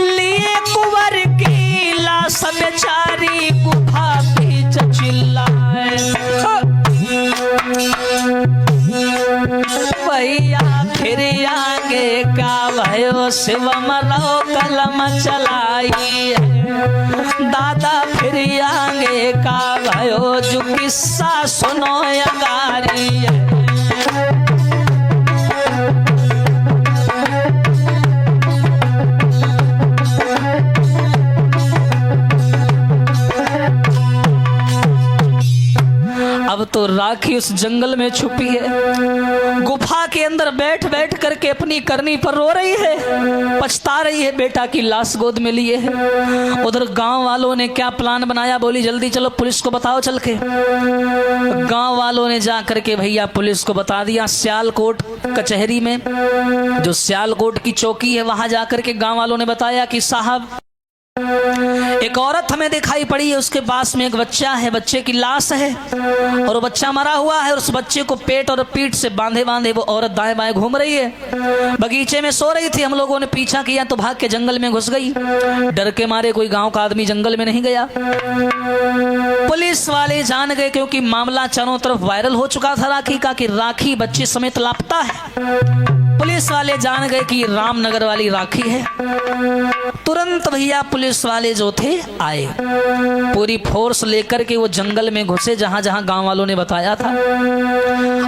लिए कुंवर की लाश बेचारी गुफा बीच चिल्लाए, भैया फिर आगे का भयो शिवम लो कलम चलाई, दादा फिर आगे का भयो जो किस्सा सुनो अगारी। अब तो राखी उस जंगल में छुपी है, गुफा के अंदर बैठ बैठ करके अपनी करनी पर रो रही है, पछता रही है, बेटा की लाश गोद में लिए है। उधर गांव वालों ने क्या प्लान बनाया, बोली जल्दी चलो पुलिस को बताओ चल के। गांव वालों ने जा करके भैया पुलिस को बता दिया। सियालकोट कचहरी में, जो सियालकोट की चौकी है, वहां जाकर के गांव वालों ने बताया कि साहब एक औरत हमें दिखाई पड़ी है, उसके पास में एक बच्चा है, बच्चे की लाश है और वो बच्चा मरा हुआ है और उस बच्चे को पेट और पीठ से बांधे बांधे वो औरत दाएं बाएं घूम रही है। बगीचे में सो रही थी, हम लोगों ने पीछा किया तो भाग के जंगल में घुस गई। डर के मारे कोई गांव का आदमी जंगल में नहीं गया। पुलिस वाले जान गए क्योंकि मामला चारों तरफ वायरल हो चुका था राखी का कि राखी बच्चे समेत लापता है। पुलिस वाले जान गए कि रामनगर वाली राखी है। तुरंत भैया पुलिस वाले जो थे आए, पूरी फोर्स लेकर के वो जंगल में घुसे जहां जहां गांव वालों ने बताया था।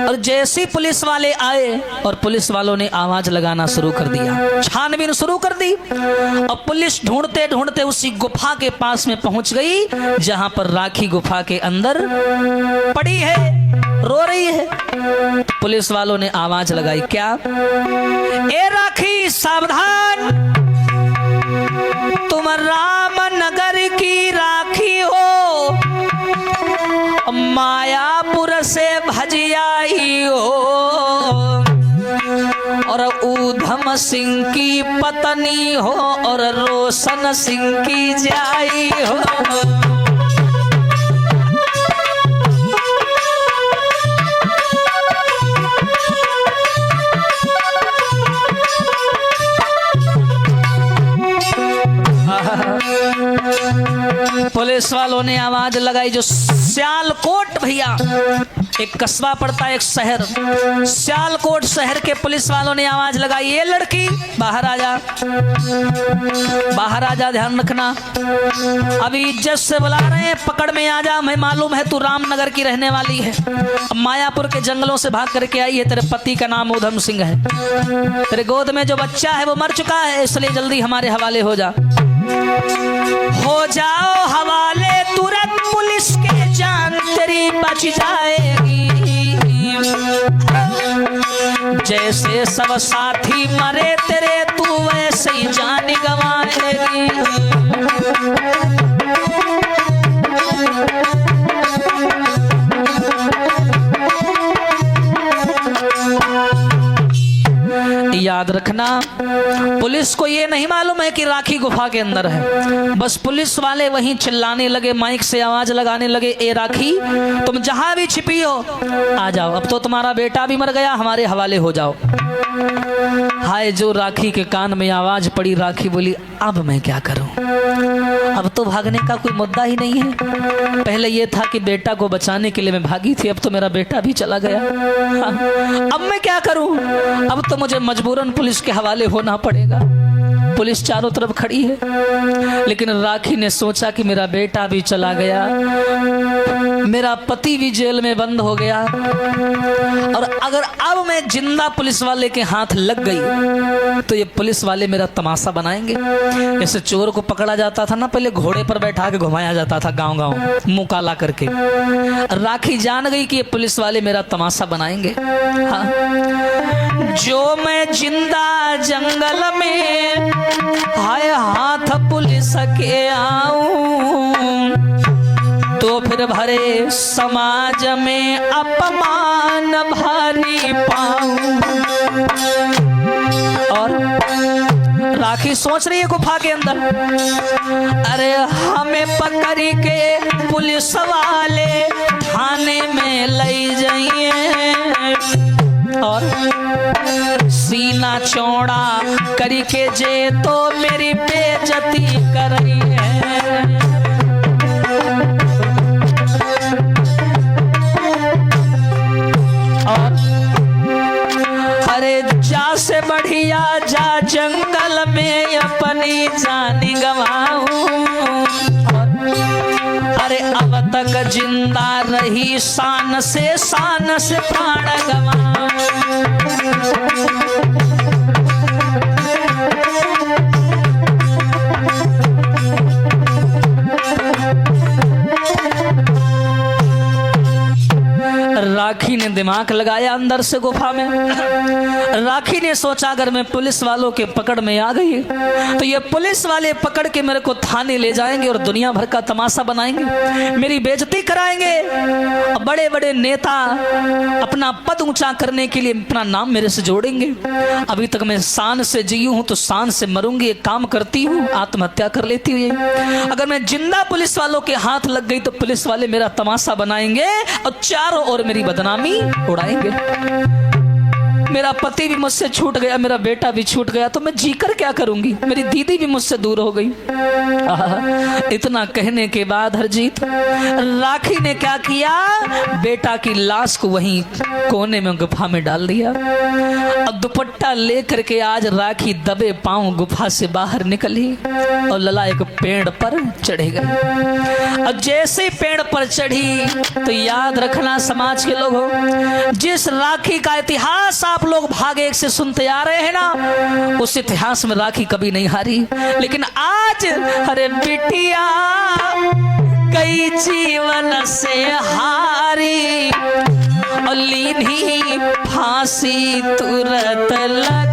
और जैसे ही पुलिस वाले आए और पुलिस वालों ने आवाज लगाना शुरू कर दिया, छानबीन शुरू कर दी और पुलिस ढूंढते ढूंढते उसी गुफा के पास में पहुंच गई जहां पर राखी गुफा के अंदर पड़ी है, रो रही है। पुलिस वालों ने आवाज लगाई, क्या? ए राखी सावधान, तुम रामनगर की राखी हो, मायापुर से भजियाई हो और ऊधम सिंह की पत्नी हो और रोशन सिंह की जाई हो। पुलिस वालों ने आवाज लगाई, जो सियालकोट भैया एक कस्बा पड़ता है, एक शहर, सियालकोट शहर के पुलिस वालों ने आवाज लगाई, ये लड़की बाहर आ जा, बाहर आ जा, ध्यान रखना, अभी इज्जत से बुला रहे हैं, पकड़ में आ जा, हमें मालूम है तू रामनगर की रहने वाली है, अब मायापुर के जंगलों से भाग करके आई है, तेरे पति का नाम ऊधम सिंह है, तेरे गोद में जो बच्चा है वो मर चुका है, इसलिए जल्दी हमारे हवाले हो जा। हो जाओ हवाले तुरंत, पुलिस के जान तेरी बच जाएगी, जैसे सब साथी मरे तेरे तू वैसे ही जान गंवाएगी। याद रखना, पुलिस को ये नहीं मालूम है कि राखी गुफा के अंदर है, बस पुलिस वाले वहीं चिल्लाने लगे, माइक से आवाज लगाने लगे, ए राखी तुम जहां भी छिपी हो आ जाओ, अब तो तुम्हारा बेटा भी मर गया, हमारे हवाले हो जाओ। हाय, जो राखी के कान में आवाज पड़ी, राखी बोली अब मैं क्या करूं, अब तो भागने का कोई मुद्दा ही नहीं है, पहले ये था कि बेटा को बचाने के लिए मैं भागी थी, अब तो मेरा बेटा भी चला गया, अब मैं क्या करूं, अब तो मुझे मजबूरन पुलिस के हवाले होना पड़ेगा। पुलिस चारों तरफ खड़ी है, लेकिन राखी ने सोचा कि मेरा बेटा भी चला गया, मेरा पति भी जेल में बंद हो गया, और अगर अब मैं जिंदा पुलिस वाले के हाथ लग गई तो ये पुलिस वाले मेरा तमाशा बनाएंगे। जैसे चोर को पकड़ा जाता था ना, पहले घोड़े पर बैठा के घुमाया जाता था गांव गांव मुंह काला करके, राखी जान गई कि ये पुलिस वाले मेरा तमाशा बनाएंगे। हाँ, जो मैं जिंदा जंगल में हाय हाथ पुलिस के आऊं, तो फिर भरे समाज में अपमान भारी पाऊं। और राखी सोच रही है गुफा के अंदर, अरे हमें पकड़ के पुलिस वाले थाने में ले जाइए और सीना चौड़ा करके जे तो मेरी बेइज्जती कर रही है। और अरे जा से बढ़िया जा जंगल में अपनी जान गंवाऊं, अरे अब तक जिंदा रही शान से प्राण गंवाऊं। राखी ने दिमाग लगाया अंदर से गुफा में। राखी ने सोचा अगर मैं पुलिस वालों के पकड़ में आ गई तो ये पुलिस वाले पकड़ के मेरे को थाने ले जाएंगे और दुनिया भर का तमाशा बनाएंगे, मेरी बेइज्जती कराएंगे। बड़े बड़े नेता अपना पद ऊंचा करने के लिए अपना नाम मेरे से जोड़ेंगे। अभी तक मैं शान से जी हूं तो शान से मरूंगी। एक काम करती हूँ, आत्महत्या कर लेती हूँ। अगर मैं जिंदा पुलिस वालों के हाथ लग गई तो पुलिस वाले मेरा तमाशा बनाएंगे और चारों ओर मेरी बदनामी उड़ाएंगे। मेरा पति भी मुझसे छूट गया, मेरा बेटा भी छूट गया, तो मैं जीकर क्या करूंगी? मेरी दीदी भी मुझसे दूर हो गई। इतना कहने के बाद हरजीत राखी ने क्या किया, बेटा की लाश को वहीं कोने में गुफा में डाल दिया। अब दुपट्टा लेकर के आज राखी दबे पांव गुफा से बाहर निकली और लला एक पेड़ पर चढ़े गई। और जैसे पेड़ पर चढ़ी तो याद रखना समाज के लोगों, जिस राखी का इतिहास आप लोग भाग एक से सुनते आ रहे हैं ना, उस इतिहास में राखी कभी नहीं हारी। लेकिन आज अरे बिटिया कई जीवन से हारी और लीनी फांसी तुरंत लगा।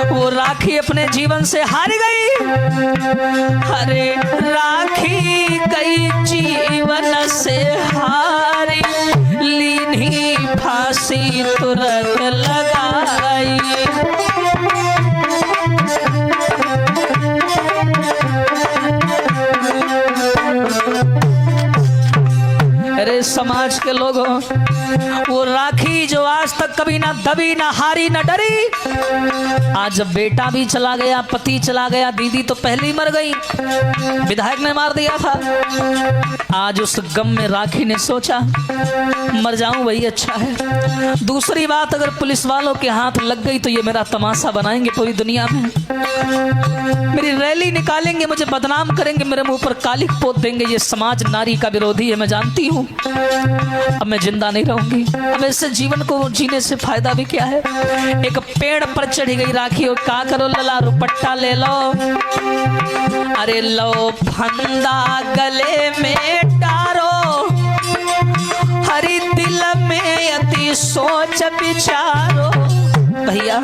वो राखी अपने जीवन से हार गई। अरे राखी कई जीवन से हारी, लीनी फांसी तुरंत लगाई। अरे समाज के लोगों, वो राखी जो आज तक कभी ना दबी ना हारी ना डरी, आज जब बेटा भी चला गया, पति चला गया, दीदी तो पहले ही मर गई, विधायक ने मार दिया था, आज उस गम में राखी ने सोचा मर जाऊं वही अच्छा है। दूसरी बात, अगर पुलिस वालों के हाथ लग गई तो ये मेरा तमाशा बनाएंगे पूरी दुनिया में, मेरी रैली निकालेंगे, मुझे बदनाम करेंगे, मेरे मुंह पर कालिक पोत देंगे। ये समाज नारी का विरोधी है, मैं जानती हूँ। अब मैं जिंदा नहीं रहूंगी। अब ऐसे जीवन को जीने से फायदा भी क्या है। एक पेड़ पर चढ़ी गई राखी, और क्या करो लला, रुपट्टा ले लो, अरे लो फंदा गले में डारो, हरी दिल में अति सोच विचारो। भैया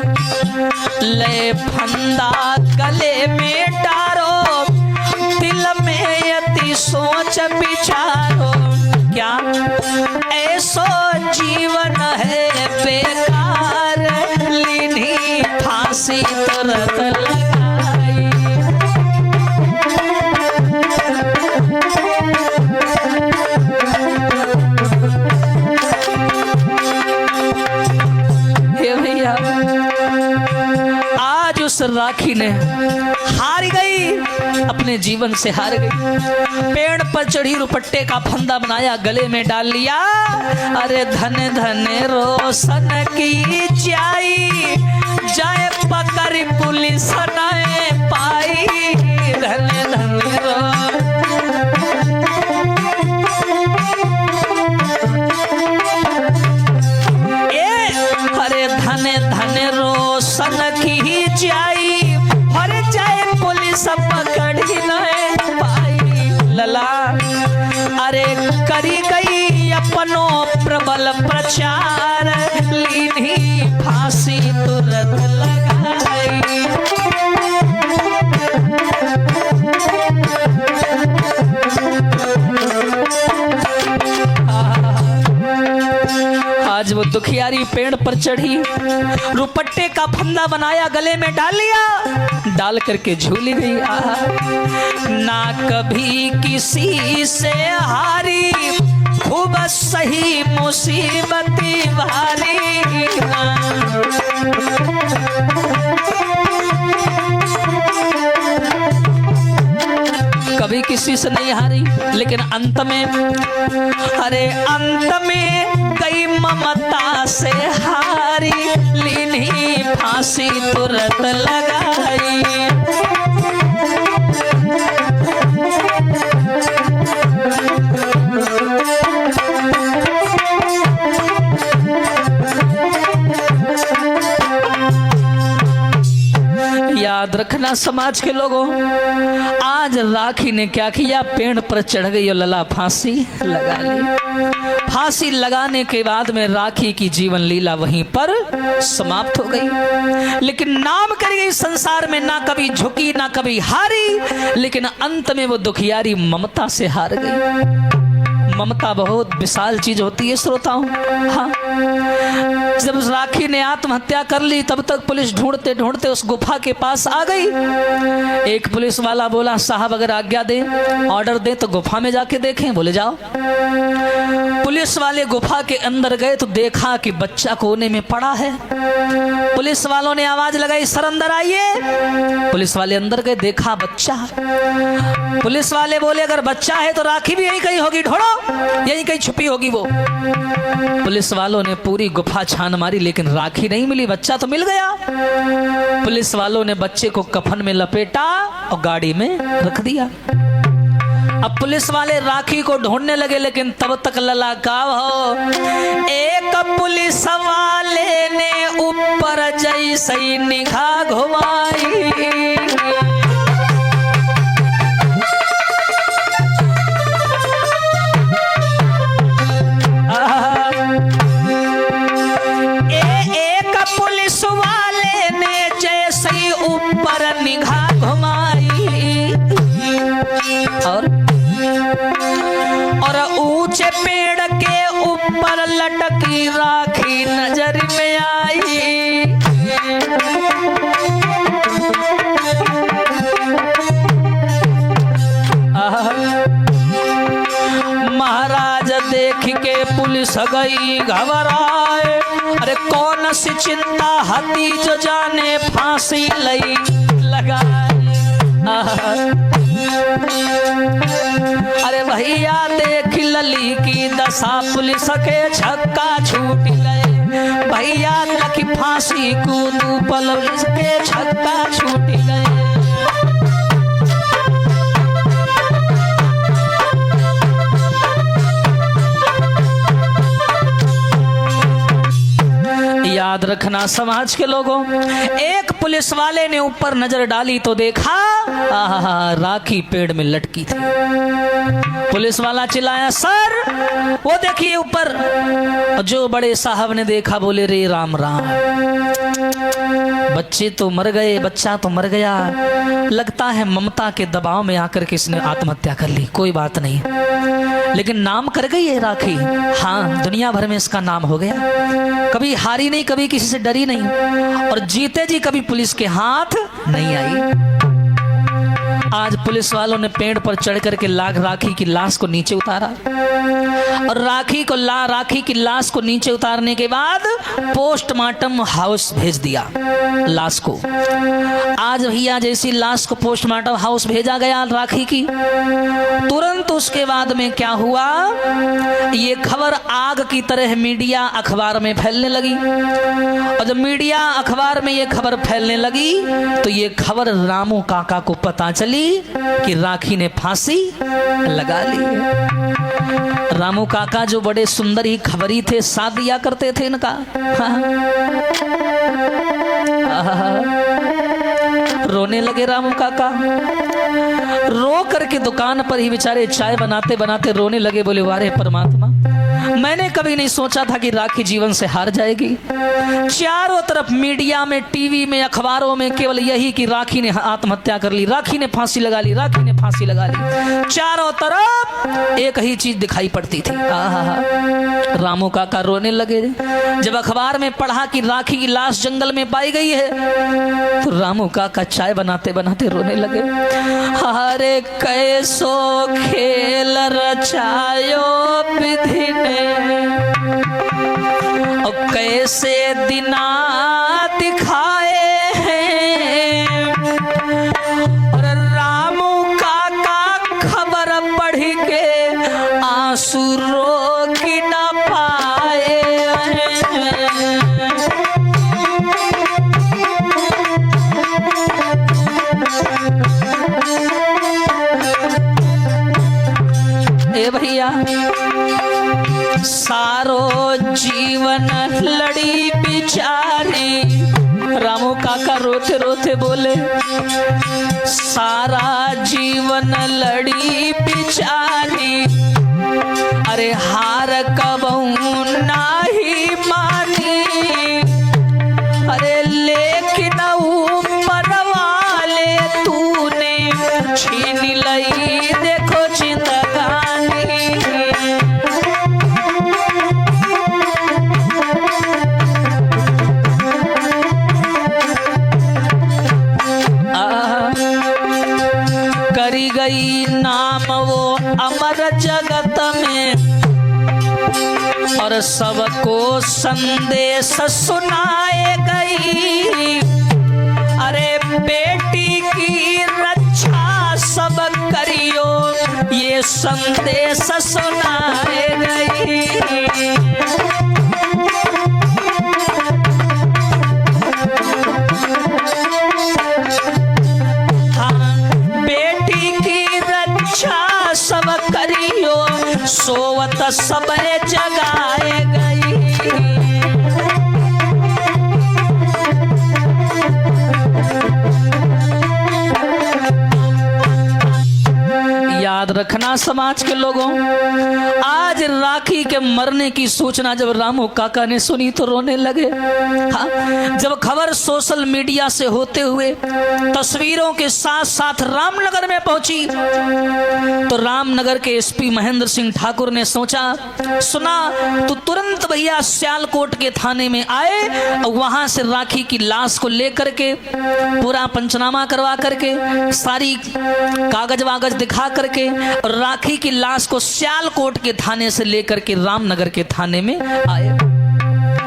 ले फंदा गले में डारो, दिल में अति सोच विचारो। क्या ऐसो जीवन है बेकार, लीनी फांसी तुरंत लगाई। हे भैया, आज उस राखी ने हार गई, अपने जीवन से हार गई। पेड़ पर चढ़ी, रुपट्टे का फंदा बनाया, गले में डाल लिया। अरे धन धन रोशन की जाई, जाए पकड़ पुलिस न पाई। धन धन अरे धन धन रोशन की जाई, हर जाए पुलिस पकड़ ही नहीं पाई। लला अरे करी गई अपनों प्रबल प्रचार, लीनी फांसी तुरंत लगाई। आज वो दुखियारी पेड़ पर चढ़ी, रुपट्टे का फंदा बनाया, गले में डाल लिया, डाल करके झूल गई। ना कभी किसी से हारी, खूब सही मुसीबती भारी। कभी किसी से नहीं हारी, लेकिन अंत में, अरे अंत में गई ममता से हारी, लीनी फांसी तुरंत लगाई। समाज के लोगों, आज राखी ने क्या किया, पेड़ पर चढ़ गई और लला फांसी लगा ली। फांसी लगाने के बाद में राखी की जीवन लीला वहीं पर समाप्त हो गई। लेकिन नाम कर गई संसार में, ना कभी झुकी ना कभी हारी, लेकिन अंत में वो दुखियारी ममता से हार गई। ममता बहुत विशाल चीज होती है श्रोताओं। हाँ, जब राखी ने आत्महत्या कर ली तब तक पुलिस ढूंढते ढूंढते उस गुफा के पास आ गई। एक पुलिस वाला बोला, साहब अगर आज्ञा दे, ऑर्डर दे तो गुफा में जाके देखें। बोले जाओ। पुलिस वाले गुफा के अंदर गए तो देखा कि बच्चा कोने में पड़ा है। पुलिस वालों ने आवाज लगाई, सर अंदर आइए। पुलिस वाले अंदर गए, देखा बच्चा। पुलिस वाले बोले, अगर बच्चा है तो राखी भी यहीं कहीं होगी, ढूंढो, यहीं कहीं छुपी होगी वो। पुलिस वालों ने पूरी गुफा छान मारी, लेकिन राखी नहीं मिली। बच्चा तो मिल गया। पुलिस वालों ने बच्चे को कफन में लपेटा और गाड़ी में रख दिया। अब पुलिस वाले राखी को ढूंढने लगे, लेकिन तब तक लला का हो, एक पुलिस वाले ने ऊपर जैसे निगाह घुमाई। निगाह घुमाई और ऊंचे पेड़ के ऊपर लटकी राखी नजर में आई। महाराज देख के पुलिस गई घबराए, अरे कौन सी चिंता हती जो जाने फांसी लई लगाए। अरे भैया देख लली की दशा, पुलिस के छक्का छूट गए। भैया तक फांसी कूदू पल के छक्का छूट गए। याद रखना समाज के लोगों, एक पुलिस वाले ने ऊपर नजर डाली तो देखा राखी पेड़ में लटकी थी। पुलिस वाला चिल्लाया, सर वो देखिए ऊपर। जो बड़े साहब ने देखा बोले, रे राम राम, बच्चे तो मर गए, बच्चा तो मर गया, लगता है ममता के दबाव में आकर के इसने आत्महत्या कर ली। कोई बात नहीं, लेकिन नाम कर गई है राखी। हाँ, दुनिया भर में इसका नाम हो गया। कभी हारी नहीं, कभी किसी से डरी नहीं, और जीते जी कभी पुलिस के हाथ नहीं आई। आज पुलिस वालों ने पेड़ पर चढ़ करके राखी की लाश को नीचे उतारा, और राखी की लाश को नीचे उतारने के बाद पोस्टमार्टम हाउस भेज दिया लाश को। आज भैया जैसी लाश को पोस्टमार्टम हाउस भेजा गया राखी की, तुरंत उसके बाद में क्या हुआ, ये खबर आग की तरह मीडिया अखबार में फैलने लगी। और जब मीडिया अखबार में ये खबर फैलने लगी तो ये खबर रामू काका को पता चली कि राखी ने फांसी लगा ली। रामू काका जो बड़े सुंदर ही खबरी थे, साथ दिया करते थे इनका। रोने लगे रामू काका, रो करके दुकान पर ही बेचारे चाय बनाते बनाते रोने लगे। बोले, वारे परमात्मा, मैंने कभी नहीं सोचा था कि राखी जीवन से हार जाएगी। चारों तरफ मीडिया में, टीवी में, अखबारों में केवल यही कि राखी ने आत्महत्या कर ली, राखी ने फांसी लगा ली, राखी ने फांसी लगा ली। चारों तरफ एक ही चीज दिखाई पड़ती थी। रामू काका रोने लगे। जब अखबार में पढ़ा कि राखी की लाश जंगल में पाई गई है तो रामू काका चाय बनाते बनाते रोने लगे। हरे कैसो खेल रचायो विधि ने, और कैसे दिना दिखाए हैं। और रामू काका खबर पढ़ के आंसू रोक न पाए हैं। ए भैया, सारो जीवन लड़ी बिचारी रामू काका रोते रोते बोले, सारा जीवन लड़ी बिचारी, अरे हार कबहू नाही मानी, अरे लेकिन ऊपर वाले तूने छीन लई देखो जिंदगानी। करी गई नाम वो अमर जगत में, और सबको संदेश सुनाए गई, अरे बेटी की रक्षा सब करियो ये संदेश सुनाए गई। सब करियो सोवत सब जगाए गई। याद रखना समाज के लोगों, आज राखी के मरने की सूचना जब रामू काका ने सुनी तो रोने लगे। हाँ, जब खबर सोशल मीडिया से होते हुए तस्वीरों के साथ साथ रामनगर में पहुंची तो रामनगर के एसपी महेंद्र सिंह ठाकुर ने सुना तो तुरंत भैया सियालकोट के थाने में आए और वहां से राखी की लाश को लेकर के पूरा पंचनामा करवा करके सारी कागज वागज दिखा करके और राखी की लाश को सियालकोट के थाने से लेकर के रामनगर के थाने में आए।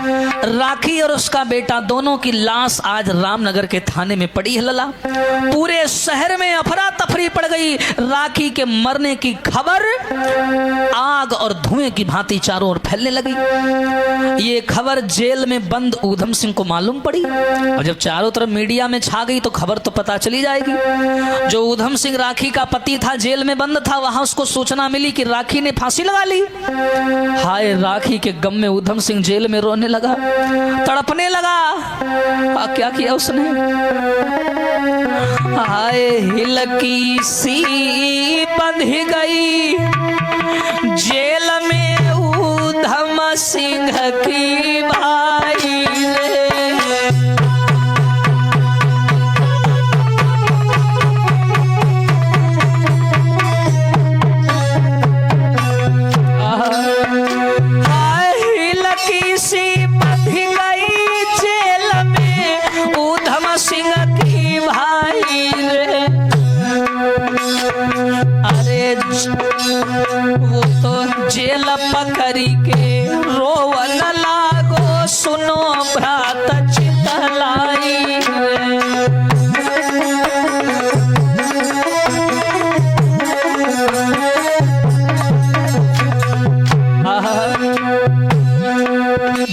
राखी और उसका बेटा दोनों की लाश आज रामनगर के थाने में पड़ी है। लला, पूरे शहर में अफरा तफरी पड़ गई। राखी के मरने की खबर आग और धुएं की भांति चारों ओर फैलने लगी। ये खबर जेल में बंद ऊधम सिंह को मालूम पड़ी और जब चारों तरफ मीडिया में छा गई तो खबर तो पता चली जाएगी। जो ऊधम सिंह राखी का पति था, जेल में बंद था, वहां उसको सूचना मिली कि राखी ने फांसी लगा ली। हाय, राखी के गम में ऊधम सिंह जेल में रोने लगा, तड़पने लगा। क्या किया उसने? हाय, हिलकी सी बंध गई जेल में ऊधम सिंह की भाई रे। वो तो जेल पकड़ी के रोवन लागो, सुनो भ्रात चितलाई।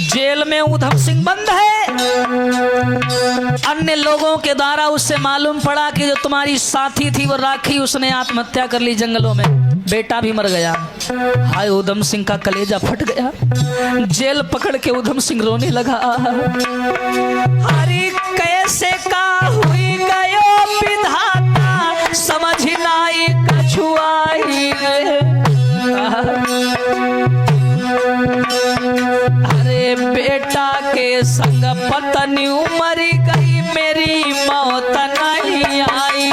जेल में ऊधम सिंह बंद है। अन्य लोगों के द्वारा उससे मालूम पड़ा कि जो तुम्हारी साथी थी वो राखी, उसने आत्महत्या कर ली जंगलों में, बेटा भी मर गया। हाय, ऊधम सिंह का कलेजा फट गया। जेल पकड़ के ऊधम सिंह रोने लगा। हरी कैसे का हुई गयो विधाता, समझ नाई कछुआई। अरे बेटा के संग पत्नी मर गई, मेरी मौत नहीं आई।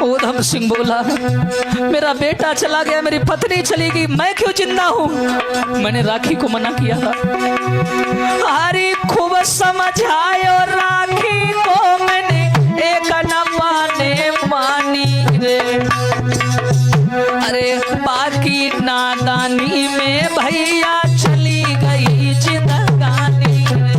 ऊधम सिंह बोला, मेरा बेटा चला गया, मेरी पत्नी चली गई, मैं क्यों जिंदा हूँ? मैंने राखी को मना किया था। हरी खूब समझायो राखी को मैंने, एक न माने मानी रे। अरे बाकी नादानी में भैया चली गई जिंदगानी रे।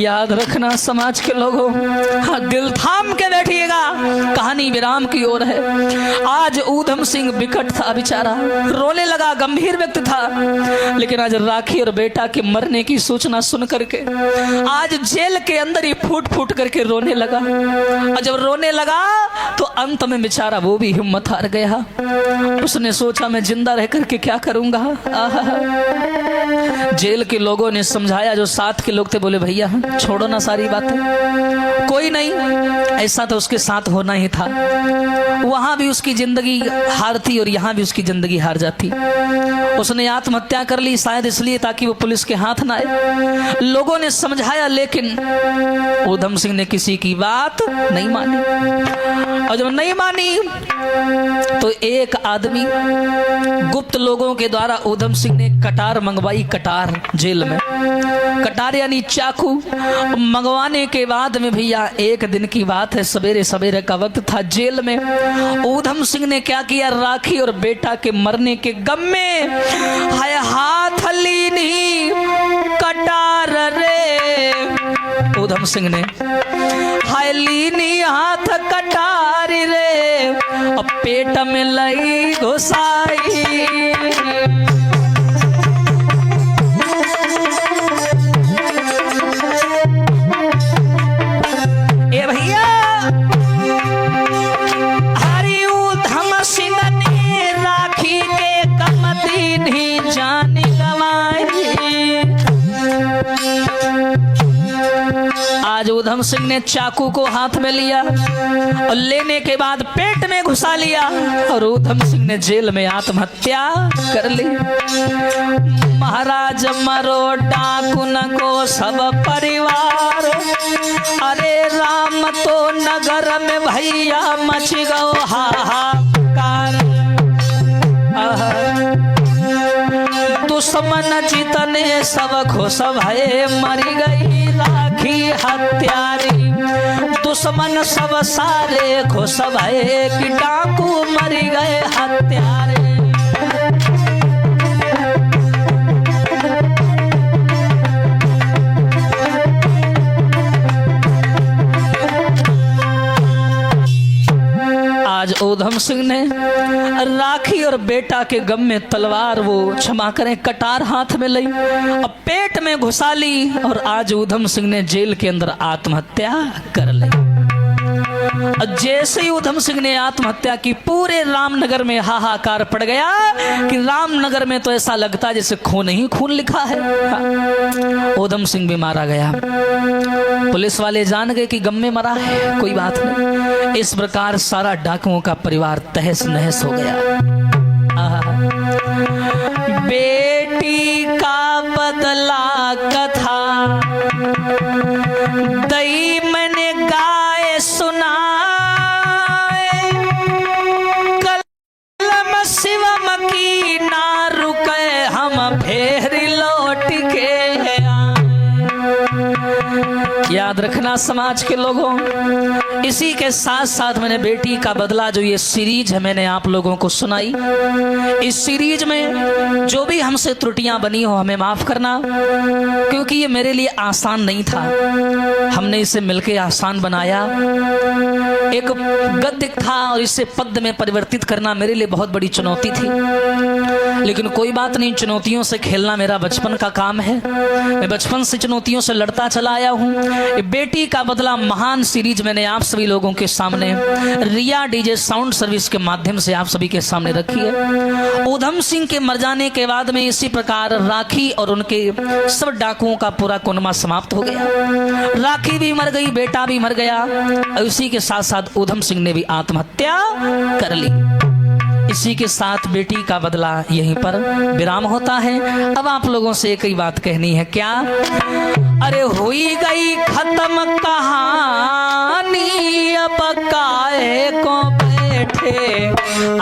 याद रखना समाज के लोगों, हाँ दिल थाम के बैठिएगा, कहानी विराम की ओर है। आज ऊधम सिंह विकट था बेचारा, रोने लगा, गंभीर व्यक्ति था, लेकिन आज राखी और बेटा के मरने की सूचना सुन करके आज जेल के अंदर ही फूट फूट करके रोने लगा। और जब रोने लगा तो अंत में बेचारा वो भी हिम्मत हार गया। उसने सोचा मैं जिंदा रह करके क्या करूंगा। जेल के लोगों ने समझाया, जो साथ के लोग थे बोले भैया छोड़ो ना सारी बातें, कोई नहीं, ऐसा तो उसके साथ होना ही था, वहां भी उसकी जिंदगी हारती और यहाँ भी उसकी जिंदगी हार जाती। उसने आत्महत्या कर ली शायद इसलिए ताकि वो पुलिस के हाथ ना आए। लोगों ने समझाया लेकिन ऊधम सिंह ने किसी की बात नहीं मानी, और जब नहीं मानी तो एक आदमी गुप्त लोगों के द्वारा ऊधम सिंह ने कटार मंगवाई। कटार जेल में कटार यानी चाकू मंगवाने के बाद में भैया एक दिन की बात है, सवेरे सवेरे का वक्त था, जेल में ऊधम सिंह ने क्या किया, राखी और बेटा के मरने के गम में हाय हाथ लीनी कटार रे, ऊधम सिंह ने हाय लीनी हाथ कटार रे, और पेट में लई घुसाई। ए भैया हरि ऊधम सिंह ने राखी के कमती नहीं जानी गवाई। आज ऊधम सिंह ने चाकू को हाथ में लिया और लेने के बाद पेट में घुसा लिया और ऊधम सिंह ने जेल में आत्महत्या कर ली। महाराज मरो डाकुन को सब परिवार, अरे राम तो नगर में भैया मच गो हाहाकार। दुश्मन जितने सब खुश भये मरी गई राखी हत्यारी, दुश्मन सब सारे खुश भये कि डाकू मरी गए हत्यारे। आज ऊधम सिंह ने राखी और बेटा के गम में तलवार, वो क्षमा करें कटार हाथ में ली, अब पेट में घुसा ली और आज ऊधम सिंह ने जेल के अंदर आत्महत्या कर ली। जैसे ही ऊधम सिंह ने आत्महत्या की पूरे रामनगर में हाहाकार पड़ गया कि रामनगर में तो ऐसा लगता जैसे खून ही खून लिखा है। ऊधम सिंह भी मारा गया, पुलिस वाले जान गए कि गम में मरा है, कोई बात नहीं। इस प्रकार सारा डाकुओं का परिवार तहस नहस हो गया। बेटी का बदला कथा दई मैंने गाए सुनाए, कलम शिवम की ना रुके हम फेर लौट के याद रखना समाज के लोगों। इसी के साथ साथ मैंने बेटी का बदला जो ये सीरीज है मैंने आप लोगों को सुनाई। इस सीरीज में जो भी हमसे त्रुटियां बनी हो हमें माफ करना, क्योंकि ये मेरे लिए आसान नहीं था, हमने इसे मिलकर आसान बनाया। एक गद्य था और इसे पद्य में परिवर्तित करना मेरे लिए बहुत बड़ी चुनौती थी, लेकिन कोई बात नहीं, चुनौतियों से खेलना मेरा बचपन का काम है। मैं बचपन से चुनौतियों से लड़ता चला आया हूँ। बेटी का बदला महान सीरीज मैंने आप सभी लोगों के सामने रिया डीजे साउंड सर्विस के माध्यम से आप सभी के सामने रखी है। ऊधम सिंह के मर जाने के बाद में इसी प्रकार राखी और उनके सब डाकुओं का पूरा कुनबा समाप्त हो गया। राखी भी मर गई, बेटा भी मर गया, और इसी के साथ साथ ऊधम सिंह ने भी आत्महत्या कर ली। इसी के साथ बेटी का बदला यहीं पर विराम होता है। अब आप लोगों से एक ही बात कहनी है, क्या? अरे हुई गई खत्म कहानी, अब काहे को बैठे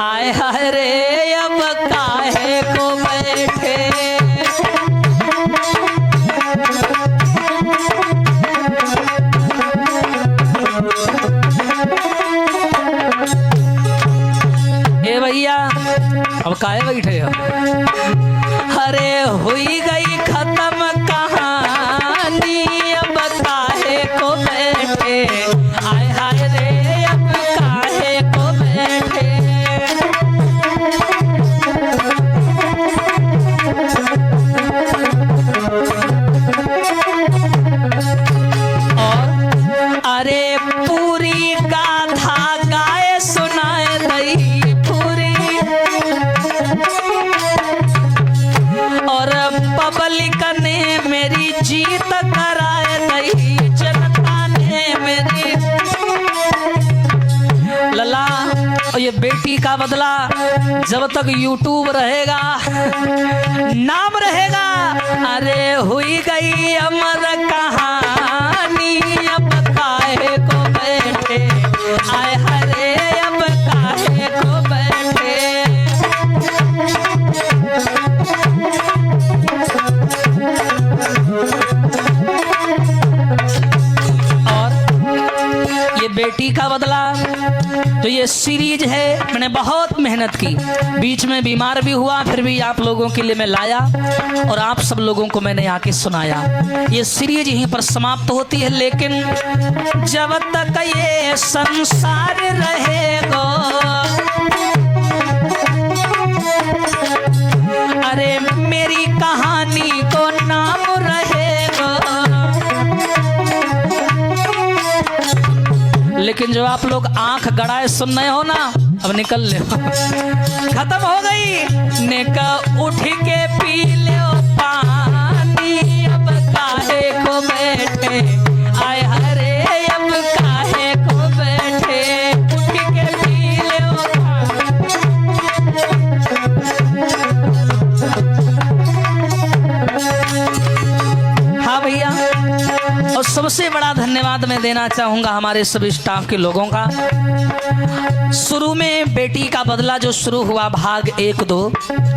आए हाय रे, अब काहे को बैठे। भैया अब काहे बैठे हो? अरे हुई गई खत्म कहानी, अब ये बेटी का बदला जब तक यूट्यूब रहेगा, नाम रहेगा, अरे हुई गई अमर कहानी, अब काहे को बैठे, आय हरे अब काहे को बैठे। बेटी का बदला तो ये सीरीज है, मैंने बहुत मेहनत की, बीच में बीमार भी हुआ, फिर भी आप लोगों के लिए मैं लाया और आप सब लोगों को मैंने आके सुनाया। ये सीरीज यहीं पर समाप्त होती है, लेकिन जब तक ये संसार रहेगा, अरे मेरी कहानी को नाम रहेगा। लेकिन जो आप लोग आंख गड़ाए सुन रहे हो ना, अब निकल ले, खत्म हो गई। नेका उठ के पी ले पानी, अब काहे को बैठे, आय हरे अब काहे को बैठे, उठ के पी ले हाँ भैया। और सबसे बड़ा धन्यवाद मैं देना चाहूंगा हमारे सभी स्टाफ के लोगों का। शुरू में बेटी का बदला जो शुरू हुआ भाग 1-2,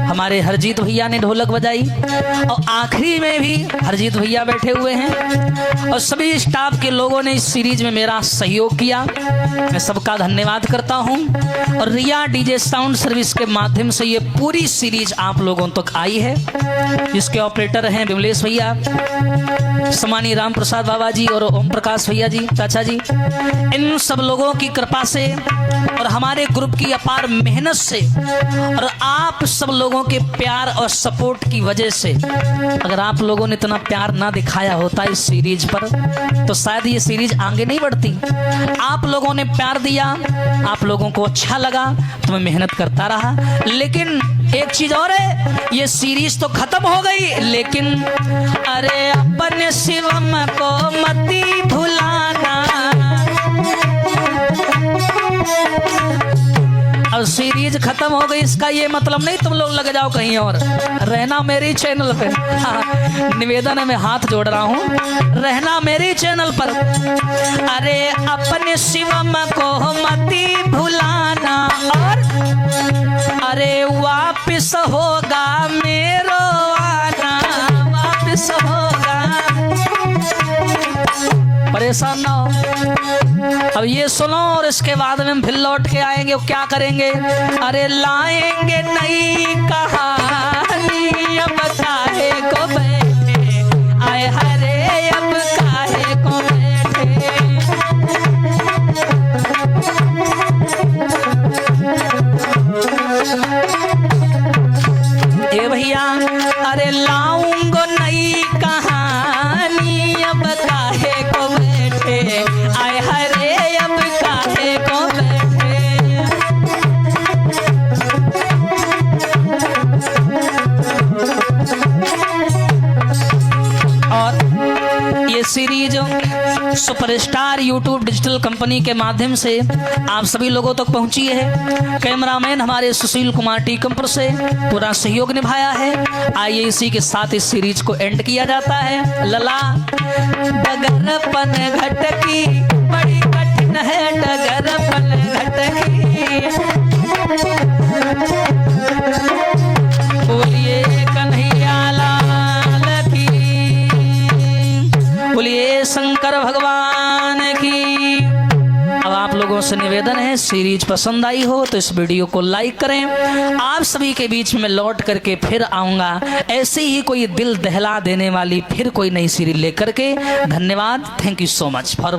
हमारे हरजीत भैया ने ढोलक बजाई, और आखिरी में भी हरजीत भैया बैठे हुए हैं, और सभी स्टाफ के लोगों ने इस सीरीज में मेरा सहयोग किया। मैं सबका धन्यवाद करता हूं। और रिया डीजे साउंड सर्विस के माध्यम से ये पूरी सीरीज आप लोगों तक आई है, जिसके ऑपरेटर हैं विमलेश भैया, समानी राम प्रसाद बाबा जी और ओम प्रकाश भैया जी, चाचा जी। इन सब लोगों की कृपा से और हमारे ग्रुप की अपार मेहनत से और आप सब लोगों के प्यार और सपोर्ट की वजह से, अगर आप लोगों ने इतना प्यार ना दिखाया होता इस सीरीज पर, तो शायद ये सीरीज आगे नहीं बढ़ती। आप लोगों ने प्यार दिया, आप लोगों को अच्छा लगा, तो मैं मेहनत करता रहा। लेकिन एक चीज और है, ये सीरीज तो खत्म हो गई, लेकिन अरे अपने शिवम को मती भुलाना। अब सीरीज खत्म हो गई, इसका ये मतलब नहीं तुम लोग लग जाओ कहीं और, रहना मेरे चैनल पे। निवेदन है, मैं हाथ जोड़ रहा हूँ, रहना मेरे चैनल पर। अरे अपने शिवम को मती भुलाना, और अरे वापिस होगा मेरो आना, वापिस होगा, परेशान ना हो। अब ये सुनो और इसके बाद में हम फिर लौट के आएंगे, क्या करेंगे, अरे लाएंगे नई कहानी, अब काहे को बैठे, आए हरे अब काहे को बैठे। ए भैया, अरे लाऊंगो नई कहानी, अब काहे को बैठे, आए हरे अब काहे को बैठे। और ये series superstar YouTube digital company के माध्यम से आप सभी लोगों तक पहुंची है। कैमरामैन हमारे सुशील कुमार टीकमपुर से पूरा सहयोग निभाया है। आइए इसी के साथ इस सीरीज को एंड किया जाता है। लला डगरपन घटकी बड़ी कठिन है, डगरपन घटकी, बोलिए कन्हैया लाल की, बोलिए शंकर भगवान की। अब आप लोगों से निवेदन है, सीरीज पसंद आई हो तो इस वीडियो को लाइक करें। आप सभी के बीच में लौट करके फिर आऊंगा ऐसे ही कोई दिल दहला देने वाली फिर कोई नई सीरीज लेकर के। धन्यवाद, thank you so much for